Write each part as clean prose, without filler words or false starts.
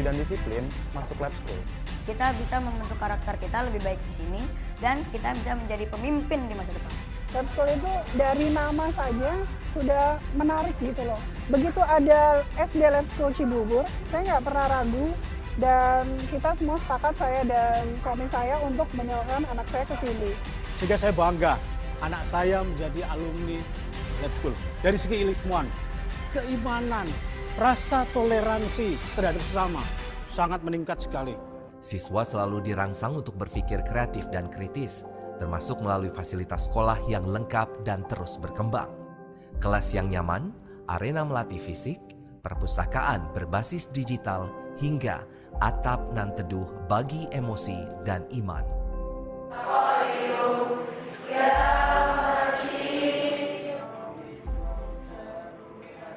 dan disiplin, masuk lab school. Kita bisa membentuk karakter kita lebih baik di sini dan kita bisa menjadi pemimpin di masa depan. Lab school itu dari nama saja sudah menarik gitu loh. Begitu ada SD Lab School Cibubur, saya nggak pernah ragu dan kita semua sepakat, saya dan suami saya, untuk menyalurkan anak saya ke sini. Sehingga saya bangga anak saya menjadi alumni Lab School. Dari segi ilmuwan, keimanan, rasa toleransi terhadap sesama sangat meningkat sekali. Siswa selalu dirangsang untuk berpikir kreatif dan kritis, termasuk melalui fasilitas sekolah yang lengkap dan terus berkembang. Kelas yang nyaman, arena melatih fisik, perpustakaan berbasis digital, hingga atap nan teduh bagi emosi dan iman.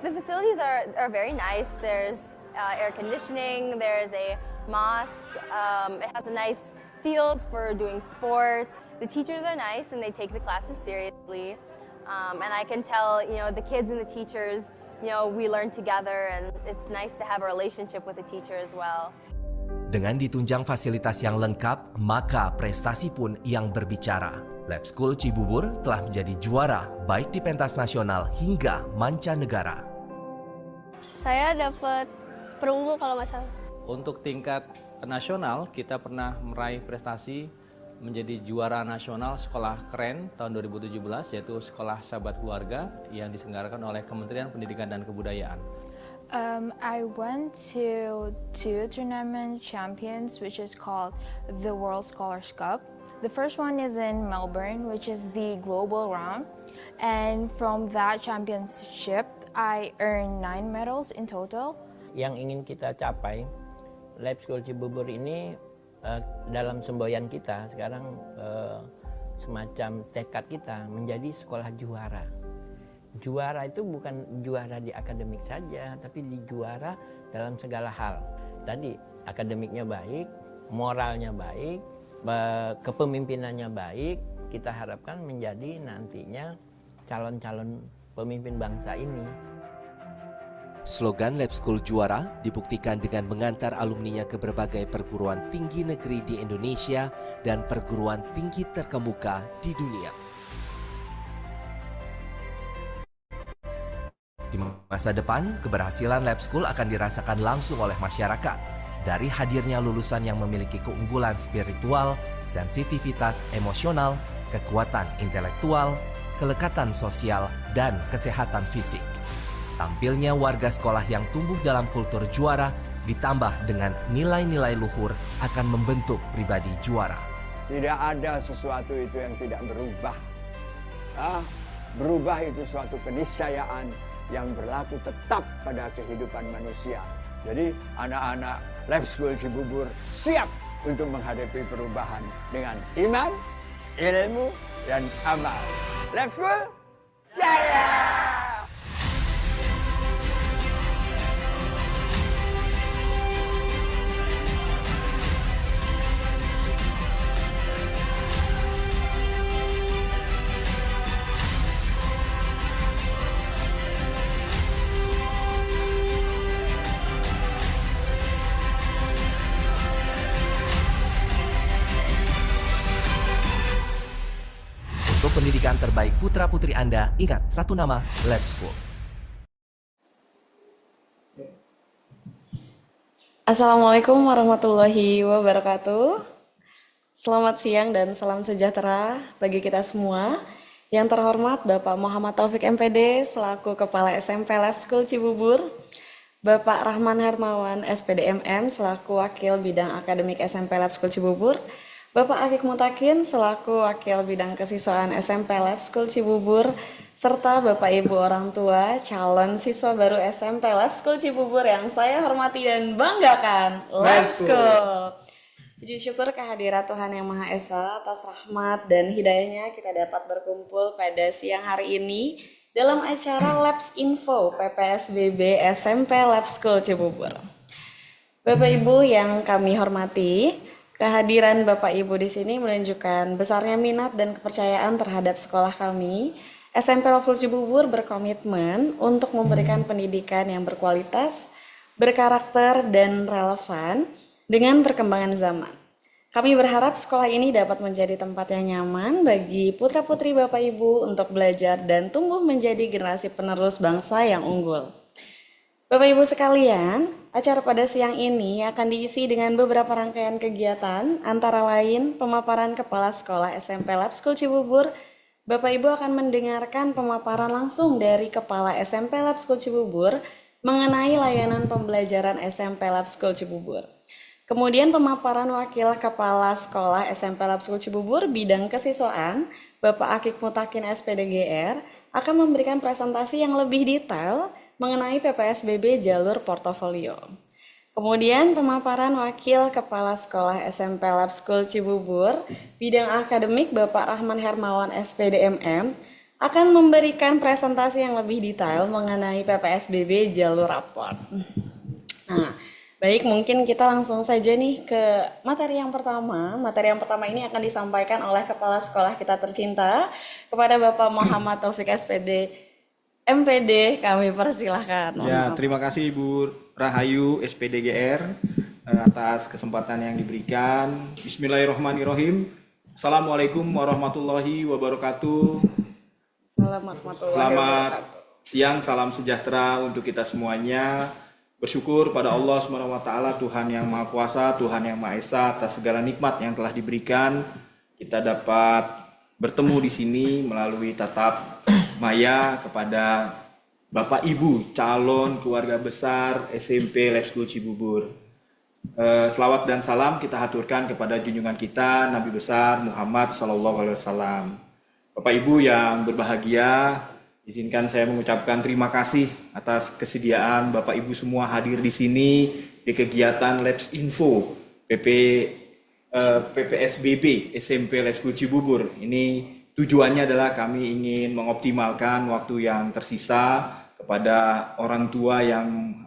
The facilities are very nice. There's air conditioning, there's a mosque, it has a nice field for doing sports. The teachers are nice and they take the classes seriously. And I can tell, the kids and the teachers, we learn together, and it's nice to have a relationship with the teacher as well. Dengan ditunjang fasilitas yang lengkap, maka prestasi pun yang berbicara. Lab School Cibubur telah menjadi juara baik di pentas nasional hingga mancanegara. Saya dapat perunggu kalau nggak salah. Untuk tingkat nasional, kita pernah meraih prestasi menjadi juara nasional Sekolah Keren tahun 2017, yaitu Sekolah Sahabat Keluarga yang diselenggarakan oleh Kementerian Pendidikan dan Kebudayaan. I went to 2 tournament champions, which is called the World Scholars Cup. The first one is in Melbourne, which is the global round. And from that championship, I earned 9 medals in total. Yang ingin kita capai, Lab School Cibubur ini dalam semboyan kita sekarang semacam tekad kita menjadi sekolah juara. Juara itu bukan juara di akademik saja, tapi di juara dalam segala hal. Tadi akademiknya baik, moralnya baik, kepemimpinannya baik. Kita harapkan menjadi nantinya calon-calon pemimpin bangsa ini. Slogan Lab School Juara dibuktikan dengan mengantar alumninya ke berbagai perguruan tinggi negeri di Indonesia dan perguruan tinggi terkemuka di dunia. Di masa depan, keberhasilan Lab School akan dirasakan langsung oleh masyarakat. Dari hadirnya lulusan yang memiliki keunggulan spiritual, sensitivitas emosional, kekuatan intelektual, kelekatan sosial, dan kesehatan fisik. Tampilnya warga sekolah yang tumbuh dalam kultur juara ditambah dengan nilai-nilai luhur akan membentuk pribadi juara. Tidak ada sesuatu itu yang tidak berubah. Berubah itu suatu keniscayaan yang berlaku tetap pada kehidupan manusia. Jadi anak-anak Lab School Cibubur siap untuk menghadapi perubahan dengan iman, ilmu, dan amal. Lab School Jaya! Untuk pendidikan terbaik putra-putri Anda, ingat satu nama, Lab School. Assalamualaikum warahmatullahi wabarakatuh. Selamat siang dan salam sejahtera bagi kita semua. Yang terhormat Bapak Muhammad Taufik MPD selaku Kepala SMP Lab School Cibubur, Bapak Rahman Hermawan SPDMM selaku Wakil Bidang Akademik SMP Lab School Cibubur, Bapak Akik Mutakin selaku Wakil Bidang Kesiswaan SMP Lab School Cibubur, serta Bapak Ibu orang tua calon siswa baru SMP Lab School Cibubur yang saya hormati dan banggakan. Lab School. Puji syukur kehadirat Tuhan Yang Maha Esa atas rahmat dan hidayahnya kita dapat berkumpul pada siang hari ini dalam acara Labs Info PPSBB SMP Lab School Cibubur. Bapak Ibu yang kami hormati, kehadiran Bapak Ibu di sini menunjukkan besarnya minat dan kepercayaan terhadap sekolah kami. SMP Lab School Cibubur berkomitmen untuk memberikan pendidikan yang berkualitas, berkarakter, dan relevan dengan perkembangan zaman. Kami berharap sekolah ini dapat menjadi tempat yang nyaman bagi putra-putri Bapak Ibu untuk belajar dan tumbuh menjadi generasi penerus bangsa yang unggul. Bapak Ibu sekalian, acara pada siang ini akan diisi dengan beberapa rangkaian kegiatan, antara lain pemaparan Kepala Sekolah SMP Lab School Cibubur. Bapak Ibu akan mendengarkan pemaparan langsung dari Kepala SMP Lab School Cibubur mengenai layanan pembelajaran SMP Lab School Cibubur. Kemudian pemaparan Wakil Kepala Sekolah SMP Lab School Cibubur bidang kesiswaan, Bapak Akik Mutakin SPDGR, akan memberikan presentasi yang lebih detail mengenai PPSBB jalur portofolio. Kemudian pemaparan Wakil Kepala Sekolah SMP Lab School Cibubur, bidang akademik Bapak Rahman Hermawan SPDMM, akan memberikan presentasi yang lebih detail mengenai PPSBB jalur rapor. Nah, baik, mungkin kita langsung saja nih ke materi yang pertama. Materi yang pertama ini akan disampaikan oleh Kepala Sekolah kita tercinta kepada Bapak Muhammad Taufik SPD MPD, kami persilahkan. Ya, terima kasih Ibu Rahayu SPDGR atas kesempatan yang diberikan. Bismillahirrahmanirrahim. Assalamualaikum warahmatullahi wabarakatuh. Selamat siang, salam sejahtera untuk kita semuanya. Bersyukur pada Allah SWT, Tuhan yang Maha Kuasa, Tuhan yang Maha Esa, atas segala nikmat yang telah diberikan. Kita dapat bertemu di sini melalui tatap maya kepada Bapak Ibu calon keluarga besar SMP Lab School Cibubur. Selawat dan salam kita haturkan kepada junjungan kita Nabi besar Muhammad SAW. Bapak Ibu yang berbahagia, izinkan saya mengucapkan terima kasih atas kesediaan Bapak Ibu semua hadir di sini di kegiatan Labs Info PPSBB SMP Lab School Cibubur. Ini tujuannya adalah kami ingin mengoptimalkan waktu yang tersisa kepada orang tua yang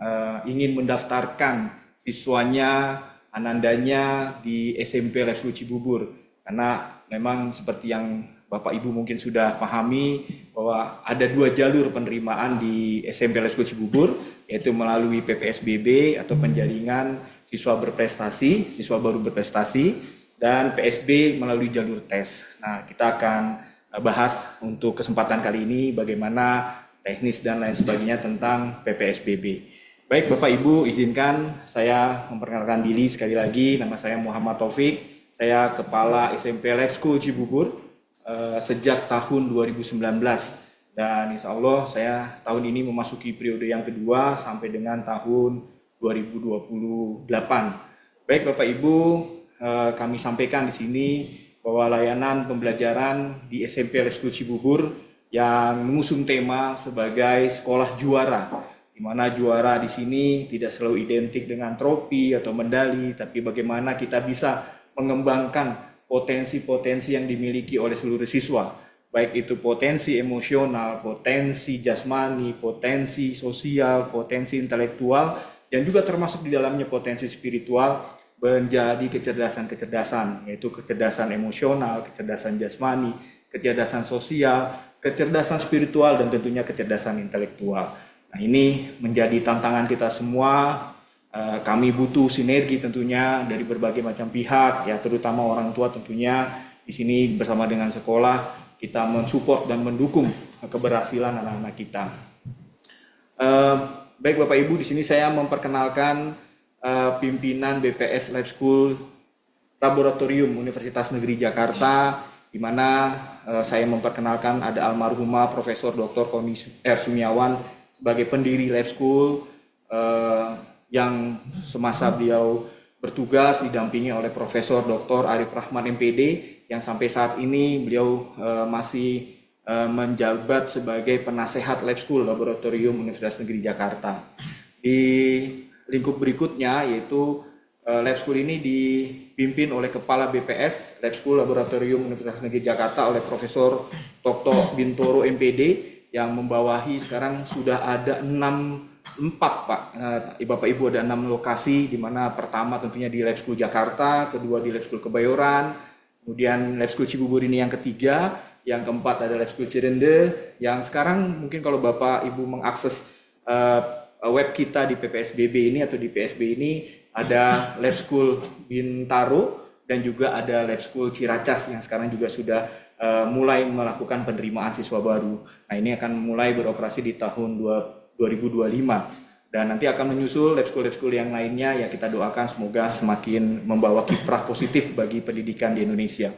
ingin mendaftarkan siswanya, anandanya di SMP Lab School Cibubur. Karena memang seperti yang Bapak Ibu mungkin sudah pahami bahwa ada 2 jalur penerimaan di SMP Lab School Cibubur, yaitu melalui PPSBB atau penjaringan siswa berprestasi, siswa baru berprestasi, dan PSB melalui jalur tes. Nah, kita akan bahas untuk kesempatan kali ini bagaimana teknis dan lain sebagainya tentang PPSBB. Baik Bapak Ibu, izinkan saya memperkenalkan diri sekali lagi. Nama saya Muhammad Taufik, saya Kepala SMP Lab School Cibubur sejak tahun 2019. Dan insya Allah saya tahun ini memasuki periode yang kedua sampai dengan tahun 2028. Baik Bapak Ibu, kami sampaikan di sini bahwa layanan pembelajaran di SMP Lab School Cibubur yang mengusung tema sebagai sekolah juara, di mana juara di sini tidak selalu identik dengan trofi atau medali, tapi bagaimana kita bisa mengembangkan potensi-potensi yang dimiliki oleh seluruh siswa, baik itu potensi emosional, potensi jasmani, potensi sosial, potensi intelektual, dan juga termasuk di dalamnya potensi spiritual, menjadi kecerdasan-kecerdasan, yaitu kecerdasan emosional, kecerdasan jasmani, kecerdasan sosial, kecerdasan spiritual, dan tentunya kecerdasan intelektual. Nah, ini menjadi tantangan kita semua. Kami butuh sinergi tentunya dari berbagai macam pihak, ya terutama orang tua tentunya. Di sini bersama dengan sekolah kita mensupport dan mendukung keberhasilan anak-anak kita. Baik Bapak Ibu, di sini saya memperkenalkan pimpinan BPS Lab School Laboratorium Universitas Negeri Jakarta, di mana saya memperkenalkan ada almarhumah Profesor Dr. Koni R. Sumiawan sebagai pendiri Lab School yang semasa beliau bertugas didampingi oleh Profesor Dr. Arif Rahman MPD yang sampai saat ini beliau masih menjabat sebagai penasehat Lab School Laboratorium Universitas Negeri Jakarta. Di lingkup berikutnya yaitu Lab School ini dipimpin oleh Kepala BPS Lab School Laboratorium Universitas Negeri Jakarta oleh Profesor Dr. Bintoro MPD yang membawahi sekarang sudah ada 4 Pak. Bapak Ibu ada 6 lokasi, di mana pertama tentunya di Lab School Jakarta, kedua di Lab School Kebayoran, kemudian Lab School Cibubur ini yang ketiga, yang keempat ada Lab School Cirende, yang sekarang mungkin kalau Bapak Ibu mengakses web kita di PPSBB ini atau di PSB ini ada Lab School Bintaro dan juga ada Lab School Ciracas yang sekarang juga sudah mulai melakukan penerimaan siswa baru. Nah, ini akan mulai beroperasi di tahun 2025 dan nanti akan menyusul lab school yang lainnya. Ya, kita doakan semoga semakin membawa kiprah positif bagi pendidikan di Indonesia.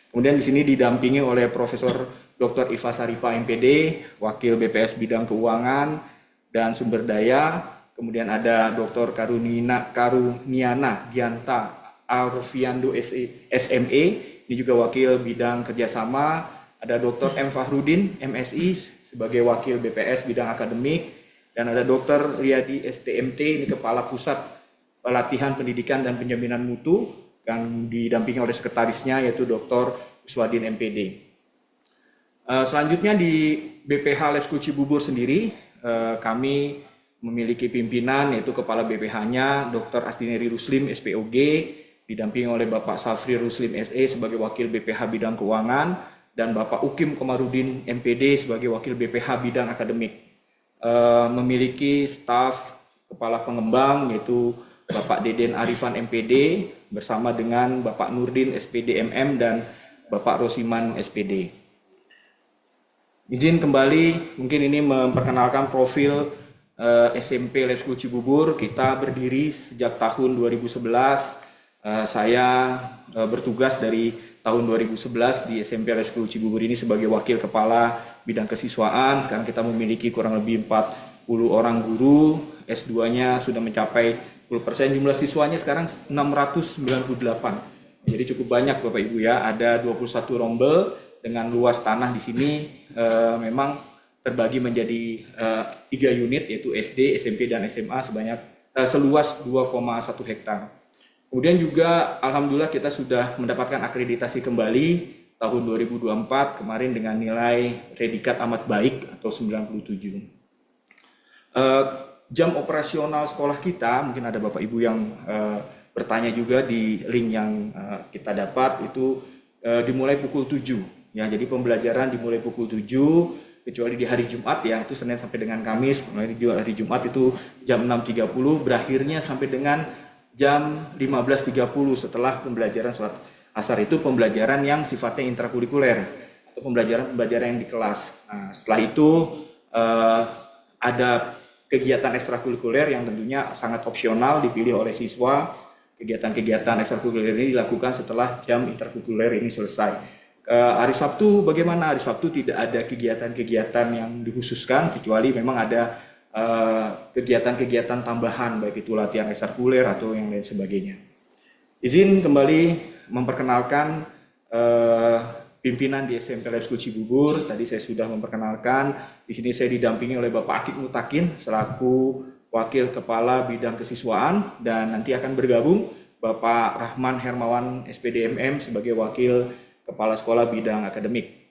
Kemudian di sini didampingi oleh Profesor Dr. Iva Saripa MPD, Wakil BPS Bidang Keuangan dan Sumber Daya. Kemudian ada Dr. Karuniana Gianta Arfiando SME, ini juga Wakil Bidang Kerjasama. Ada Dr. M. Fahrudin MSI sebagai Wakil BPS Bidang Akademik. Dan ada Dr. Riyadi STMT, ini Kepala Pusat Pelatihan Pendidikan dan Penjaminan Mutu, yang didampingi oleh sekretarisnya yaitu Dr. Uswadin MPD. Selanjutnya di BPH Lab School Cibubur sendiri, kami memiliki pimpinan yaitu Kepala BPH-nya Dr. Astineri Ruslim SPOG, didampingi oleh Bapak Safri Ruslim SE sebagai Wakil BPH Bidang Keuangan, dan Bapak Ukim Komarudin MPD sebagai Wakil BPH Bidang Akademik. Memiliki staf kepala pengembang yaitu Bapak Deden Arifan MPD bersama dengan Bapak Nurdin SPD MM dan Bapak Rosiman SPD. Izin kembali mungkin ini memperkenalkan profil SMP Lab School Cibubur. Kita berdiri sejak tahun 2011. Saya bertugas dari tahun 2011 di SMP Lab School Cibubur ini sebagai Wakil Kepala Bidang Kesiswaan. Sekarang kita memiliki kurang lebih 40 orang guru, S2-nya sudah mencapai 10%, jumlah siswanya sekarang 698. Jadi cukup banyak Bapak Ibu ya, ada 21 rombel dengan luas tanah di sini memang terbagi menjadi 3 unit yaitu SD, SMP, dan SMA sebanyak seluas 2,1 hektar. Kemudian juga alhamdulillah kita sudah mendapatkan akreditasi kembali tahun 2024 kemarin dengan nilai predikat amat baik atau 97. Jam operasional sekolah kita, mungkin ada Bapak Ibu yang bertanya juga di link yang kita dapat, itu dimulai pukul 7. Ya, jadi pembelajaran dimulai pukul 7, kecuali di hari Jumat ya, itu Senin sampai dengan Kamis. Mulai di hari Jumat itu jam 6.30, berakhirnya sampai dengan jam 15.30 setelah pembelajaran sholat asar. Itu pembelajaran yang sifatnya intrakurikuler atau pembelajaran yang di kelas. Nah, setelah itu ada kegiatan ekstrakurikuler yang tentunya sangat opsional dipilih oleh siswa. Kegiatan-kegiatan ekstrakurikuler ini dilakukan setelah jam intrakurikuler ini selesai. Hari Sabtu bagaimana? Hari Sabtu tidak ada kegiatan-kegiatan yang dikhususkan, kecuali memang ada kegiatan-kegiatan tambahan, baik itu latihan ekstrakurikuler atau yang lain sebagainya. Izin kembali memperkenalkan pimpinan di SMP Lab School Cibubur. Tadi saya sudah memperkenalkan. Di sini saya didampingi oleh Bapak Akik Mutakin selaku Wakil Kepala Bidang Kesiswaan, dan nanti akan bergabung Bapak Rahman Hermawan SPD MM sebagai Wakil Kepala Sekolah Bidang Akademik.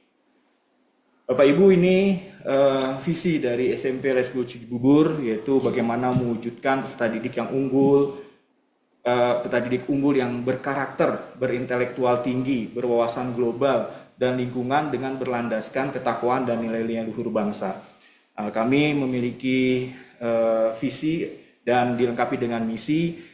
Bapak Ibu, ini visi dari SMP Lab School Cibubur, yaitu bagaimana mewujudkan peserta didik yang unggul, peserta didik unggul yang berkarakter, berintelektual tinggi, berwawasan global, dan lingkungan dengan berlandaskan ketakwaan dan nilai-nilai luhur bangsa. Kami memiliki visi dan dilengkapi dengan misi.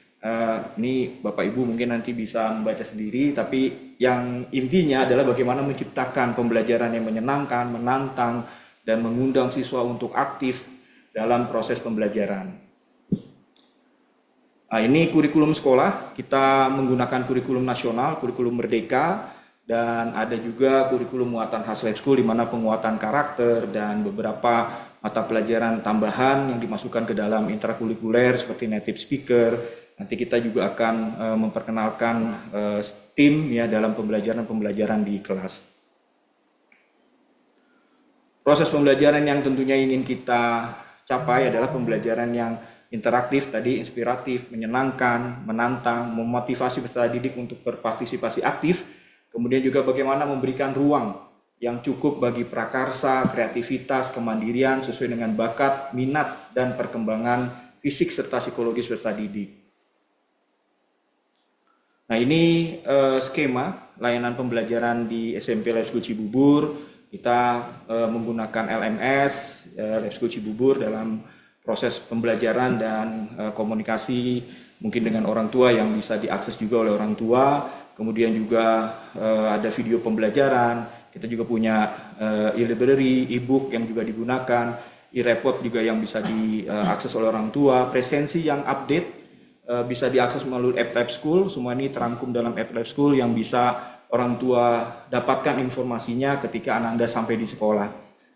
Ini Bapak Ibu mungkin nanti bisa membaca sendiri, tapi yang intinya adalah bagaimana menciptakan pembelajaran yang menyenangkan, menantang, dan mengundang siswa untuk aktif dalam proses pembelajaran. Nah, ini kurikulum sekolah, kita menggunakan kurikulum nasional, kurikulum merdeka, dan ada juga kurikulum muatan khas Lab School, di mana penguatan karakter dan beberapa mata pelajaran tambahan yang dimasukkan ke dalam intrakurikuler seperti native speaker. Nanti kita juga akan memperkenalkan STEAM ya dalam pembelajaran di kelas. Proses pembelajaran yang tentunya ingin kita capai adalah pembelajaran yang interaktif tadi, inspiratif, menyenangkan, menantang, memotivasi peserta didik untuk berpartisipasi aktif, kemudian juga bagaimana memberikan ruang yang cukup bagi prakarsa, kreativitas, kemandirian sesuai dengan bakat, minat, dan perkembangan fisik serta psikologis peserta didik. Nah, ini skema layanan pembelajaran di SMP Lab School Cibubur. Kita menggunakan LMS, Lab School Cibubur dalam proses pembelajaran dan komunikasi mungkin dengan orang tua yang bisa diakses juga oleh orang tua. Kemudian juga ada video pembelajaran, kita juga punya e-library, e-book yang juga digunakan, e-report juga yang bisa diakses oleh orang tua, presensi yang update bisa diakses melalui app Lab School. Semua ini terangkum dalam app Lab School yang bisa orang tua dapatkan informasinya ketika anak Anda sampai di sekolah.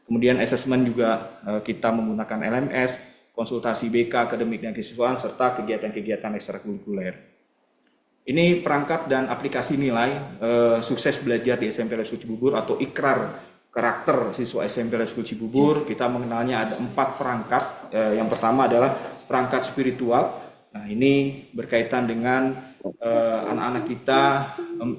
Kemudian assessment juga kita menggunakan LMS, konsultasi BK, akademik dan kesiswaan, serta kegiatan-kegiatan ekstrakurikuler. Ini perangkat dan aplikasi nilai sukses belajar di SMP Lab School Cibubur atau ikrar karakter siswa SMP Lab School Cibubur. Kita mengenalnya ada 4 perangkat. Yang pertama adalah perangkat spiritual. Nah, ini berkaitan dengan anak-anak kita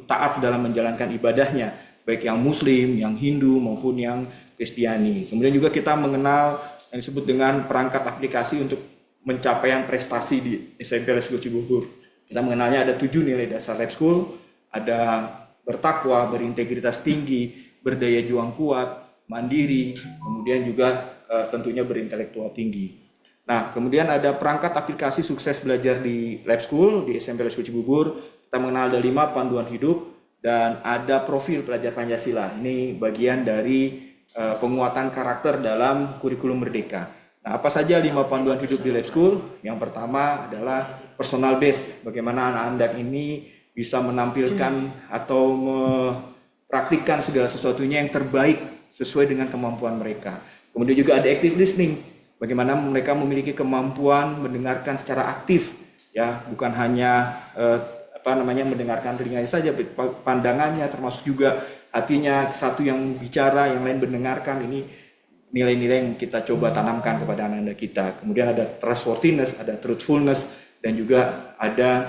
taat dalam menjalankan ibadahnya, baik yang Muslim, yang Hindu maupun yang Kristiani. Kemudian juga kita mengenal yang disebut dengan perangkat aplikasi untuk pencapaian prestasi di SMP Lab School Cibubur. Kita mengenalnya ada 7 nilai dasar Lab School, ada bertakwa, berintegritas tinggi, berdaya juang kuat, mandiri, kemudian juga tentunya berintelektual tinggi. Nah, kemudian ada perangkat aplikasi sukses belajar di Lab School, di SMP Lab School Cibubur. Kita mengenal ada 5 panduan hidup dan ada profil pelajar Pancasila. Ini bagian dari penguatan karakter dalam kurikulum Merdeka. Nah, apa saja 5 panduan hidup di Lab School? Yang pertama adalah personal base, bagaimana anak-anak ini bisa menampilkan atau mempraktikkan segala sesuatunya yang terbaik sesuai dengan kemampuan mereka. Kemudian juga ada active listening, bagaimana mereka memiliki kemampuan mendengarkan secara aktif, ya, bukan hanya mendengarkan telinganya saja, pandangannya termasuk juga hatinya, satu yang bicara, yang lain mendengarkan. Ini nilai-nilai yang kita coba tanamkan kepada anak-anak kita. Kemudian ada trustworthiness, ada truthfulness, dan juga ada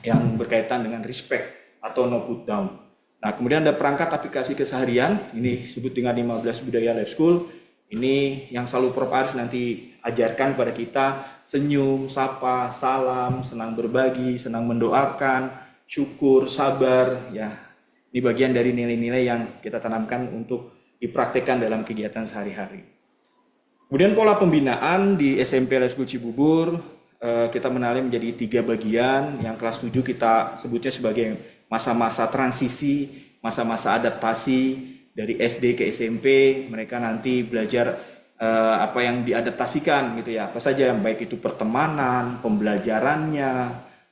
yang berkaitan dengan respect atau no put down. Nah, kemudian ada perangkat aplikasi keseharian, ini disebut dengan 15 budaya Lab School. Ini yang selalu Prof. Arif nanti ajarkan pada kita, senyum, sapa, salam, senang berbagi, senang mendoakan, syukur, sabar, ya. Ini bagian dari nilai-nilai yang kita tanamkan untuk dipraktekkan dalam kegiatan sehari-hari. Kemudian pola pembinaan di SMP Lab School Cibubur, kita mengenali menjadi 3 bagian. Yang kelas 7 kita sebutnya sebagai masa-masa transisi, masa-masa adaptasi dari SD ke SMP. Mereka nanti belajar apa yang diadaptasikan gitu ya, apa saja yang baik itu pertemanan, pembelajarannya,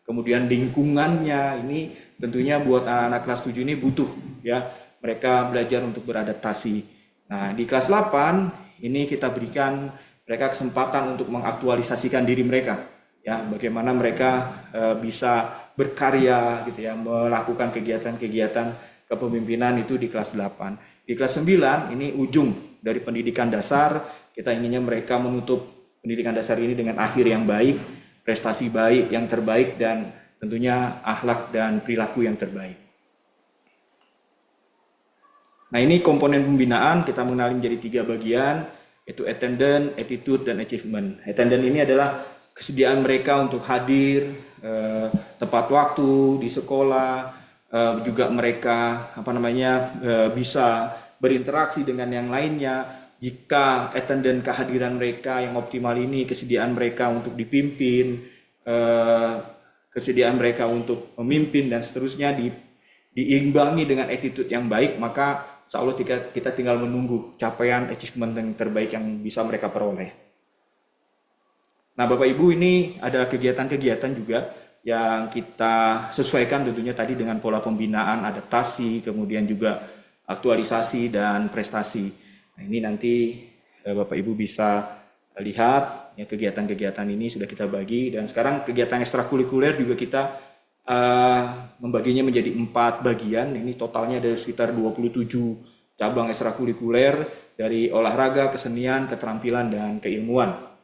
kemudian lingkungannya. Ini tentunya buat anak-anak kelas 7 ini butuh ya, mereka belajar untuk beradaptasi. Nah, di kelas 8 ini kita berikan mereka kesempatan untuk mengaktualisasikan diri mereka. Ya, bagaimana mereka bisa berkarya gitu ya, melakukan kegiatan-kegiatan kepemimpinan itu di kelas 8. Di kelas 9 ini ujung dari pendidikan dasar, kita inginnya mereka menutup pendidikan dasar ini dengan akhir yang baik, prestasi baik, yang terbaik, dan tentunya akhlak dan perilaku yang terbaik. Nah, ini komponen pembinaan kita mengenali menjadi 3 bagian, yaitu attendance, attitude, dan achievement. Attendance ini adalah kesediaan mereka untuk hadir tepat waktu di sekolah, juga mereka bisa berinteraksi dengan yang lainnya. Jika attendance kehadiran mereka yang optimal ini, kesediaan mereka untuk dipimpin, kesediaan mereka untuk memimpin dan seterusnya diimbangi dengan attitude yang baik, maka insya Allah kita tinggal menunggu capaian achievement yang terbaik yang bisa mereka peroleh. Nah, Bapak Ibu, ini ada kegiatan-kegiatan juga yang kita sesuaikan tentunya tadi dengan pola pembinaan, adaptasi, kemudian juga aktualisasi dan prestasi. Nah, ini nanti Bapak Ibu bisa lihat ya, kegiatan-kegiatan ini sudah kita bagi, dan sekarang kegiatan ekstrakurikuler juga kita membaginya menjadi 4 bagian. Ini totalnya ada sekitar 27 cabang ekstrakurikuler dari olahraga, kesenian, keterampilan, dan keilmuan.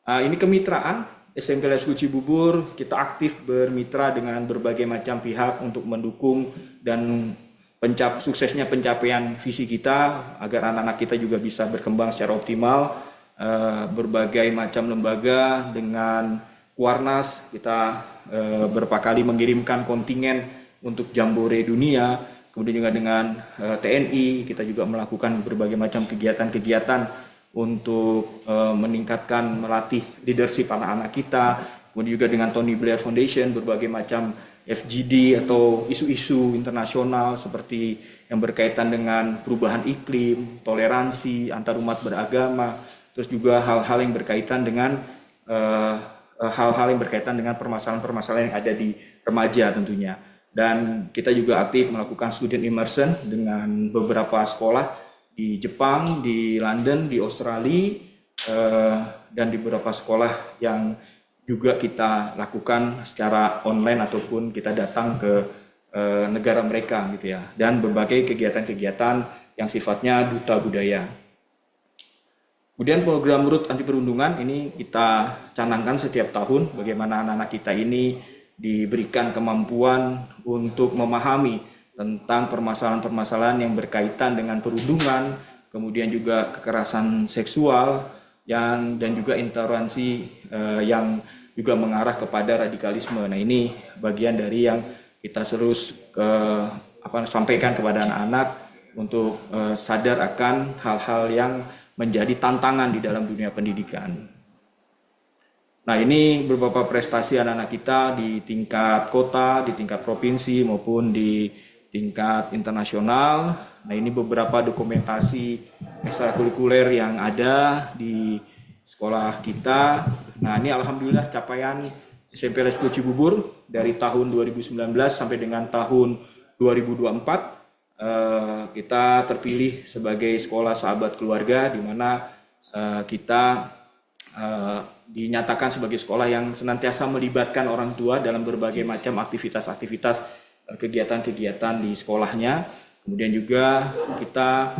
Ini kemitraan SMP Lab School Cibubur, kita aktif bermitra dengan berbagai macam pihak untuk mendukung dan suksesnya pencapaian visi kita agar anak-anak kita juga bisa berkembang secara optimal. Berbagai macam lembaga dengan Kuarnas kita beberapa kali mengirimkan kontingen untuk Jambore Dunia, kemudian juga dengan TNI kita juga melakukan berbagai macam kegiatan-kegiatan untuk meningkatkan, melatih leadership anak-anak kita. Kemudian juga dengan Tony Blair Foundation, berbagai macam FGD atau isu-isu internasional seperti yang berkaitan dengan perubahan iklim, toleransi antarumat beragama, terus juga hal-hal yang berkaitan dengan permasalahan-permasalahan yang ada di remaja tentunya. Dan kita juga aktif melakukan student immersion dengan beberapa sekolah di Jepang, di London, di Australia, dan di beberapa sekolah yang juga kita lakukan secara online ataupun kita datang ke negara mereka gitu ya, dan berbagai kegiatan-kegiatan yang sifatnya duta budaya. Kemudian program RUT anti perundungan ini kita canangkan setiap tahun bagaimana anak-anak kita ini diberikan kemampuan untuk memahami tentang permasalahan-permasalahan yang berkaitan dengan perundungan, kemudian juga kekerasan seksual, dan juga intoleransi yang juga mengarah kepada radikalisme. Nah, ini bagian dari yang kita terus sampaikan kepada anak-anak untuk sadar akan hal-hal yang menjadi tantangan di dalam dunia pendidikan. Nah, ini beberapa prestasi anak-anak kita di tingkat kota, di tingkat provinsi maupun di tingkat internasional. Nah, ini beberapa dokumentasi ekstrakurikuler yang ada di sekolah kita. Nah, ini alhamdulillah capaian SMP Lab School Cibubur dari tahun 2019 sampai dengan tahun 2024. Kita terpilih sebagai sekolah sahabat keluarga, di mana kita dinyatakan sebagai sekolah yang senantiasa melibatkan orang tua dalam berbagai macam aktivitas-aktivitas kegiatan-kegiatan di sekolahnya. Kemudian juga kita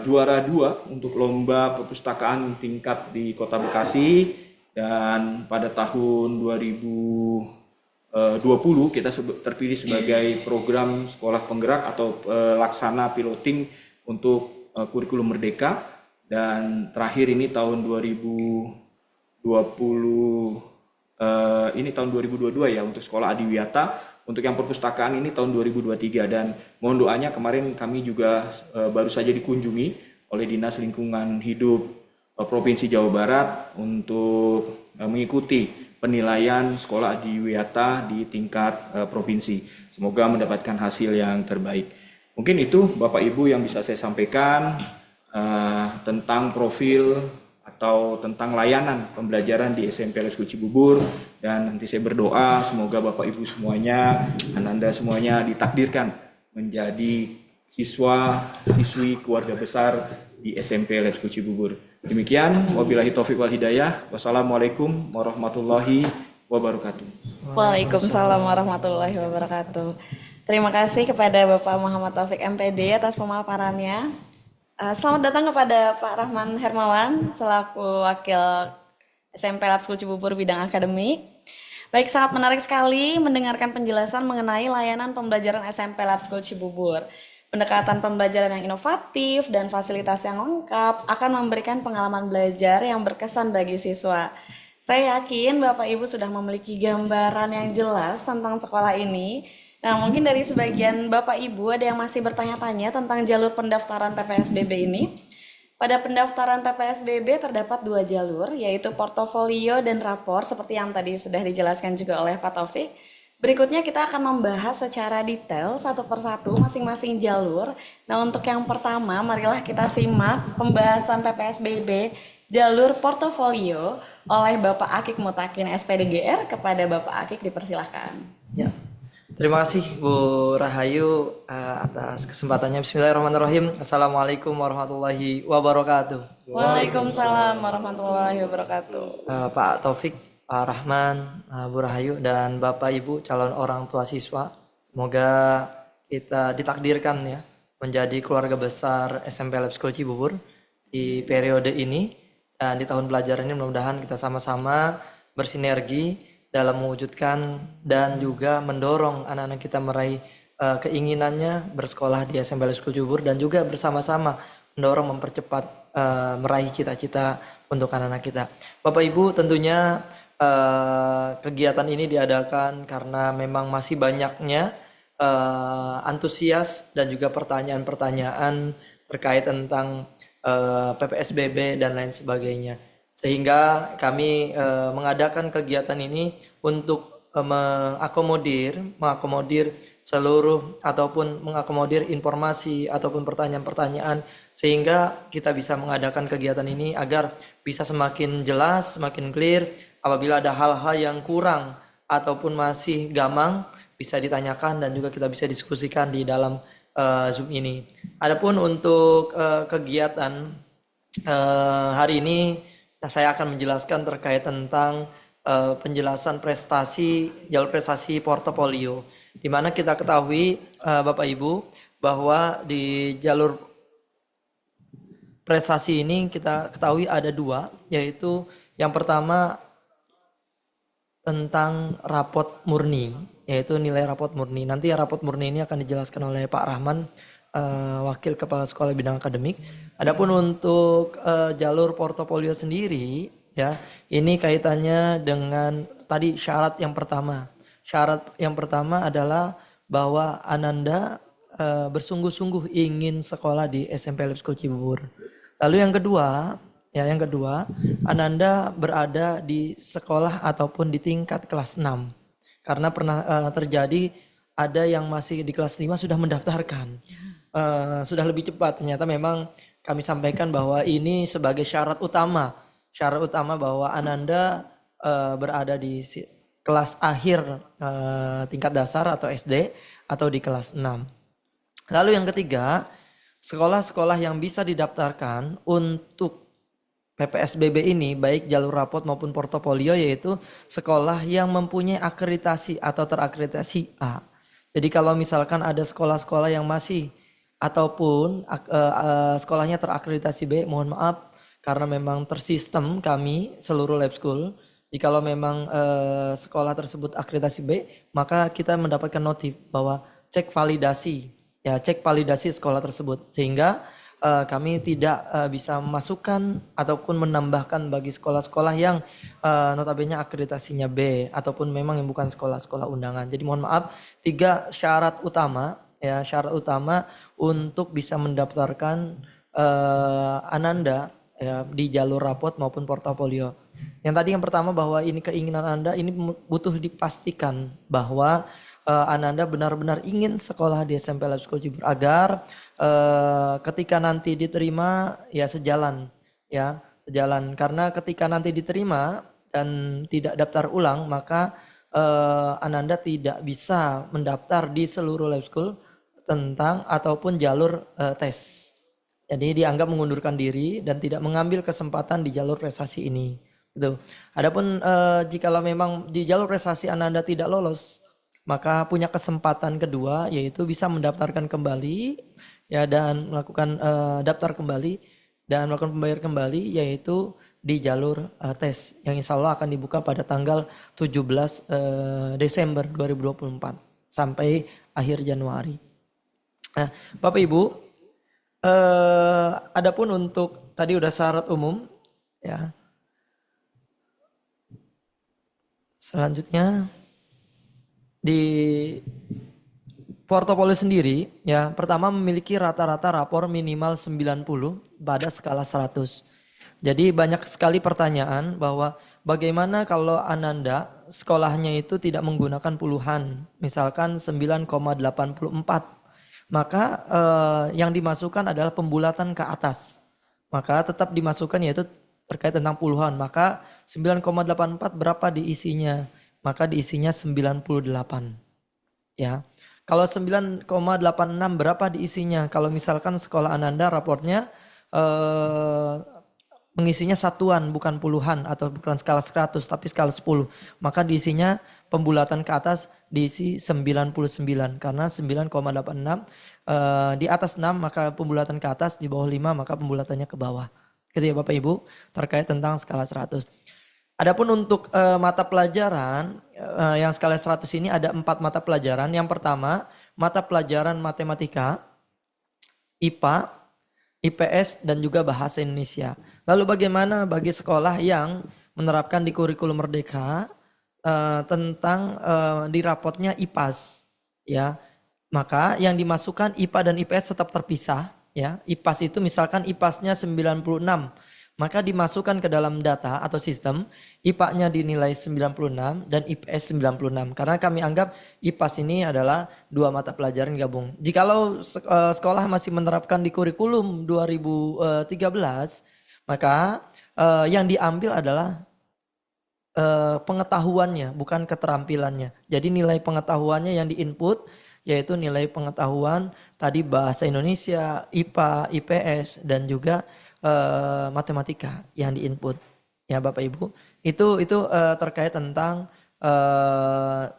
juara 2 untuk lomba perpustakaan tingkat di Kota Bekasi, dan pada tahun 2020 kita terpilih sebagai program sekolah penggerak atau laksana piloting untuk kurikulum merdeka, dan terakhir ini tahun 2022 ya untuk sekolah Adiwiyata. Untuk yang perpustakaan ini tahun 2023, dan mohon doanya, kemarin kami juga baru saja dikunjungi oleh Dinas Lingkungan Hidup Provinsi Jawa Barat untuk mengikuti penilaian sekolah Adiwiyata di tingkat provinsi. Semoga mendapatkan hasil yang terbaik. Mungkin itu Bapak Ibu yang bisa saya sampaikan tentang profil atau tentang layanan pembelajaran di SMP Lab School Cibubur, dan nanti saya berdoa semoga Bapak Ibu semuanya, Anda semuanya ditakdirkan menjadi siswa-siswi keluarga besar di SMP Lab School Cibubur. Demikian, wabillahi taufiq wal hidayah. Wassalamualaikum warahmatullahi wabarakatuh. Waalaikumsalam warahmatullahi wabarakatuh. Terima kasih kepada Bapak Muhammad Taufik MPD atas pemaparannya. Selamat datang kepada Pak Rahman Hermawan selaku Wakil SMP Lab School Cibubur bidang akademik. Baik, sangat menarik sekali mendengarkan penjelasan mengenai layanan pembelajaran SMP Lab School Cibubur. Pendekatan pembelajaran yang inovatif dan fasilitas yang lengkap akan memberikan pengalaman belajar yang berkesan bagi siswa. Saya yakin Bapak Ibu sudah memiliki gambaran yang jelas tentang sekolah ini. Nah, mungkin dari sebagian Bapak Ibu ada yang masih bertanya-tanya tentang jalur pendaftaran PPSBB ini. Pada pendaftaran PPSBB terdapat 2 jalur, yaitu portofolio dan rapor, seperti yang tadi sudah dijelaskan juga oleh Pak Taufik. Berikutnya kita akan membahas secara detail satu persatu masing-masing jalur. Nah, untuk yang pertama, marilah kita simak pembahasan PPSBB jalur portofolio oleh Bapak Akik Mutakin SPDGR. Kepada Bapak Akik dipersilahkan. Ya. Terima kasih Bu Rahayu atas kesempatannya. Bismillahirrahmanirrahim. Assalamualaikum warahmatullahi wabarakatuh. Waalaikumsalam warahmatullahi wabarakatuh. Pak Taufik, Pak Rahman, Bu Rahayu, dan Bapak Ibu calon orang tua siswa, semoga kita ditakdirkan ya menjadi keluarga besar SMP Lab School Cibubur di periode ini, dan di tahun pelajaran ini mudah-mudahan kita sama-sama bersinergi dalam mewujudkan dan juga mendorong anak-anak kita meraih keinginannya bersekolah di SMP Lab School Cibubur, dan juga bersama-sama mendorong mempercepat meraih cita-cita untuk anak-anak kita. Bapak Ibu, tentunya kegiatan ini diadakan karena memang masih banyaknya antusias dan juga pertanyaan-pertanyaan terkait tentang PPSBB dan lain sebagainya. Sehingga kami mengadakan kegiatan ini untuk mengakomodir seluruh ataupun mengakomodir informasi ataupun pertanyaan-pertanyaan, sehingga kita bisa mengadakan kegiatan ini agar bisa semakin jelas, semakin clear. Apabila ada hal-hal yang kurang ataupun masih gamang, bisa ditanyakan dan juga kita bisa diskusikan di dalam Zoom ini. Adapun untuk kegiatan hari ini, saya akan menjelaskan terkait tentang penjelasan jalur prestasi portofolio, di mana kita ketahui Bapak Ibu bahwa di jalur prestasi ini kita ketahui ada dua, yaitu yang pertama tentang rapot murni, yaitu nilai rapot murni. Nanti rapot murni ini akan dijelaskan oleh Pak Rahman, Wakil Kepala Sekolah Bidang Akademik. Adapun untuk jalur portofolio sendiri, ya, ini kaitannya dengan tadi syarat yang pertama. Syarat yang pertama adalah bahwa Ananda bersungguh-sungguh ingin sekolah di SMP Lab School Cibubur. Lalu yang kedua, Ananda berada di sekolah ataupun di tingkat kelas 6. Karena pernah terjadi ada yang masih di kelas 5 sudah mendaftarkan. Sudah lebih cepat. Ternyata memang kami sampaikan bahwa ini sebagai syarat utama bahwa Ananda berada di kelas akhir tingkat dasar atau SD atau di kelas 6. Lalu yang ketiga, sekolah-sekolah yang bisa didaftarkan untuk PPSBB ini, baik jalur rapot maupun portofolio, yaitu sekolah yang mempunyai akreditasi atau terakreditasi A. Jadi kalau misalkan ada sekolah-sekolah yang masih ataupun sekolahnya terakreditasi B, mohon maaf karena memang tersistem kami seluruh lab school. Jikalau memang sekolah tersebut akreditasi B, maka kita mendapatkan notif bahwa cek validasi sekolah tersebut, sehingga kami tidak bisa memasukkan ataupun menambahkan bagi sekolah-sekolah yang notabene akreditasinya B ataupun memang yang bukan sekolah-sekolah undangan. Jadi mohon maaf, 3 syarat utama untuk bisa mendaftarkan Ananda di jalur rapot maupun portofolio. Yang pertama bahwa ini keinginan Anda ini butuh dipastikan bahwa Ananda benar-benar ingin sekolah di SMP Lab School Cibubur agar ketika nanti diterima sejalan karena ketika nanti diterima dan tidak daftar ulang, maka Ananda tidak bisa mendaftar di seluruh lab school tentang ataupun jalur tes. Jadi dianggap mengundurkan diri dan tidak mengambil kesempatan di jalur prestasi ini. Gitu. Adapun jikalau memang di jalur prestasi Ananda tidak lolos, maka punya kesempatan kedua, yaitu bisa mendaftarkan kembali dan melakukan daftar kembali dan melakukan pembayar kembali, yaitu di jalur tes yang insya Allah akan dibuka pada tanggal 17 Desember 2024 sampai akhir Januari. Bapak Ibu, adapun untuk tadi udah syarat umum, ya. Selanjutnya di portofolio sendiri, ya, pertama memiliki rata-rata rapor minimal 90 pada skala 100. Jadi banyak sekali pertanyaan bahwa bagaimana kalau Ananda sekolahnya itu tidak menggunakan puluhan, misalkan 9,84, maka yang dimasukkan adalah pembulatan ke atas. Maka tetap dimasukkan yaitu terkait tentang puluhan. Maka 9,84 berapa diisinya? Maka diisinya 98. Ya. Kalau 9,86 berapa diisinya? Kalau misalkan sekolah Ananda raportnya mengisinya satuan bukan puluhan atau bukan skala 100 tapi skala 10, maka diisinya pembulatan ke atas diisi 99 karena 9,86 di atas 6 maka pembulatan ke atas, di bawah 5 maka pembulatannya ke bawah. Gitu ya Bapak Ibu terkait tentang skala 100. Adapun untuk mata pelajaran yang skala 100 ini ada 4 mata pelajaran. Yang pertama mata pelajaran matematika, IPA, IPS dan juga bahasa Indonesia. Lalu bagaimana bagi sekolah yang menerapkan di kurikulum Merdeka tentang di rapotnya IPAS, ya, maka yang dimasukkan IPA dan IPS tetap terpisah, ya. IPAS itu misalkan IPAS-nya 96, maka dimasukkan ke dalam data atau sistem, IPA-nya dinilai 96 dan IPS 96. Karena kami anggap IPAS ini adalah 2 mata pelajaran gabung. Jikalau sekolah masih menerapkan di kurikulum 2013, maka yang diambil adalah pengetahuannya, bukan keterampilannya. Jadi nilai pengetahuannya yang diinput, yaitu nilai pengetahuan tadi bahasa Indonesia, IPA, IPS, dan juga matematika yang diinput. Ya Bapak Ibu, itu terkait tentang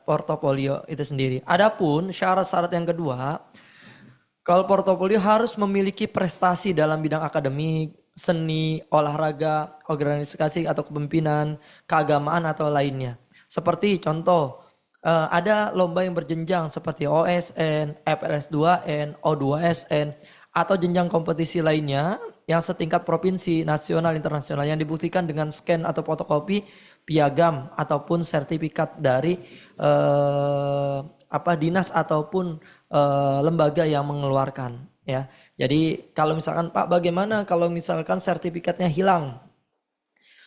portofolio itu sendiri. Adapun syarat-syarat yang kedua, kalau portofolio harus memiliki prestasi dalam bidang akademik, seni, olahraga, organisasi atau kepemimpinan, keagamaan atau lainnya. Seperti contoh, ada lomba yang berjenjang seperti OSN, FLS2N, O2SN, atau jenjang kompetisi lainnya yang setingkat provinsi, nasional, internasional yang dibuktikan dengan scan atau fotokopi piagam ataupun sertifikat dari dinas ataupun lembaga yang mengeluarkan. Ya, jadi kalau misalkan Pak, bagaimana kalau misalkan sertifikatnya hilang?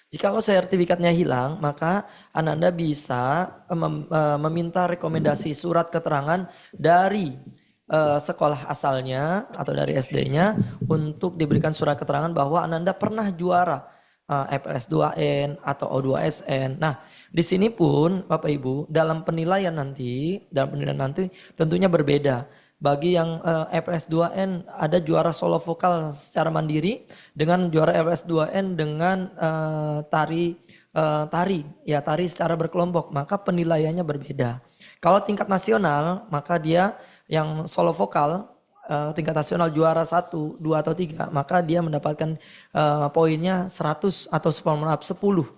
Jika sertifikatnya hilang, maka Ananda bisa meminta rekomendasi surat keterangan dari sekolah asalnya atau dari SD-nya untuk diberikan surat keterangan bahwa Ananda pernah juara FLS2N atau O2SN. Nah, di sini pun Bapak Ibu dalam penilaian nanti tentunya berbeda. Bagi yang FLS2N ada juara solo vokal secara mandiri dengan juara FLS2N dengan tari secara berkelompok, maka penilaiannya berbeda. Kalau tingkat nasional, maka dia yang solo vokal tingkat nasional juara 1, 2 atau 3, maka dia mendapatkan poinnya 100 atau 10.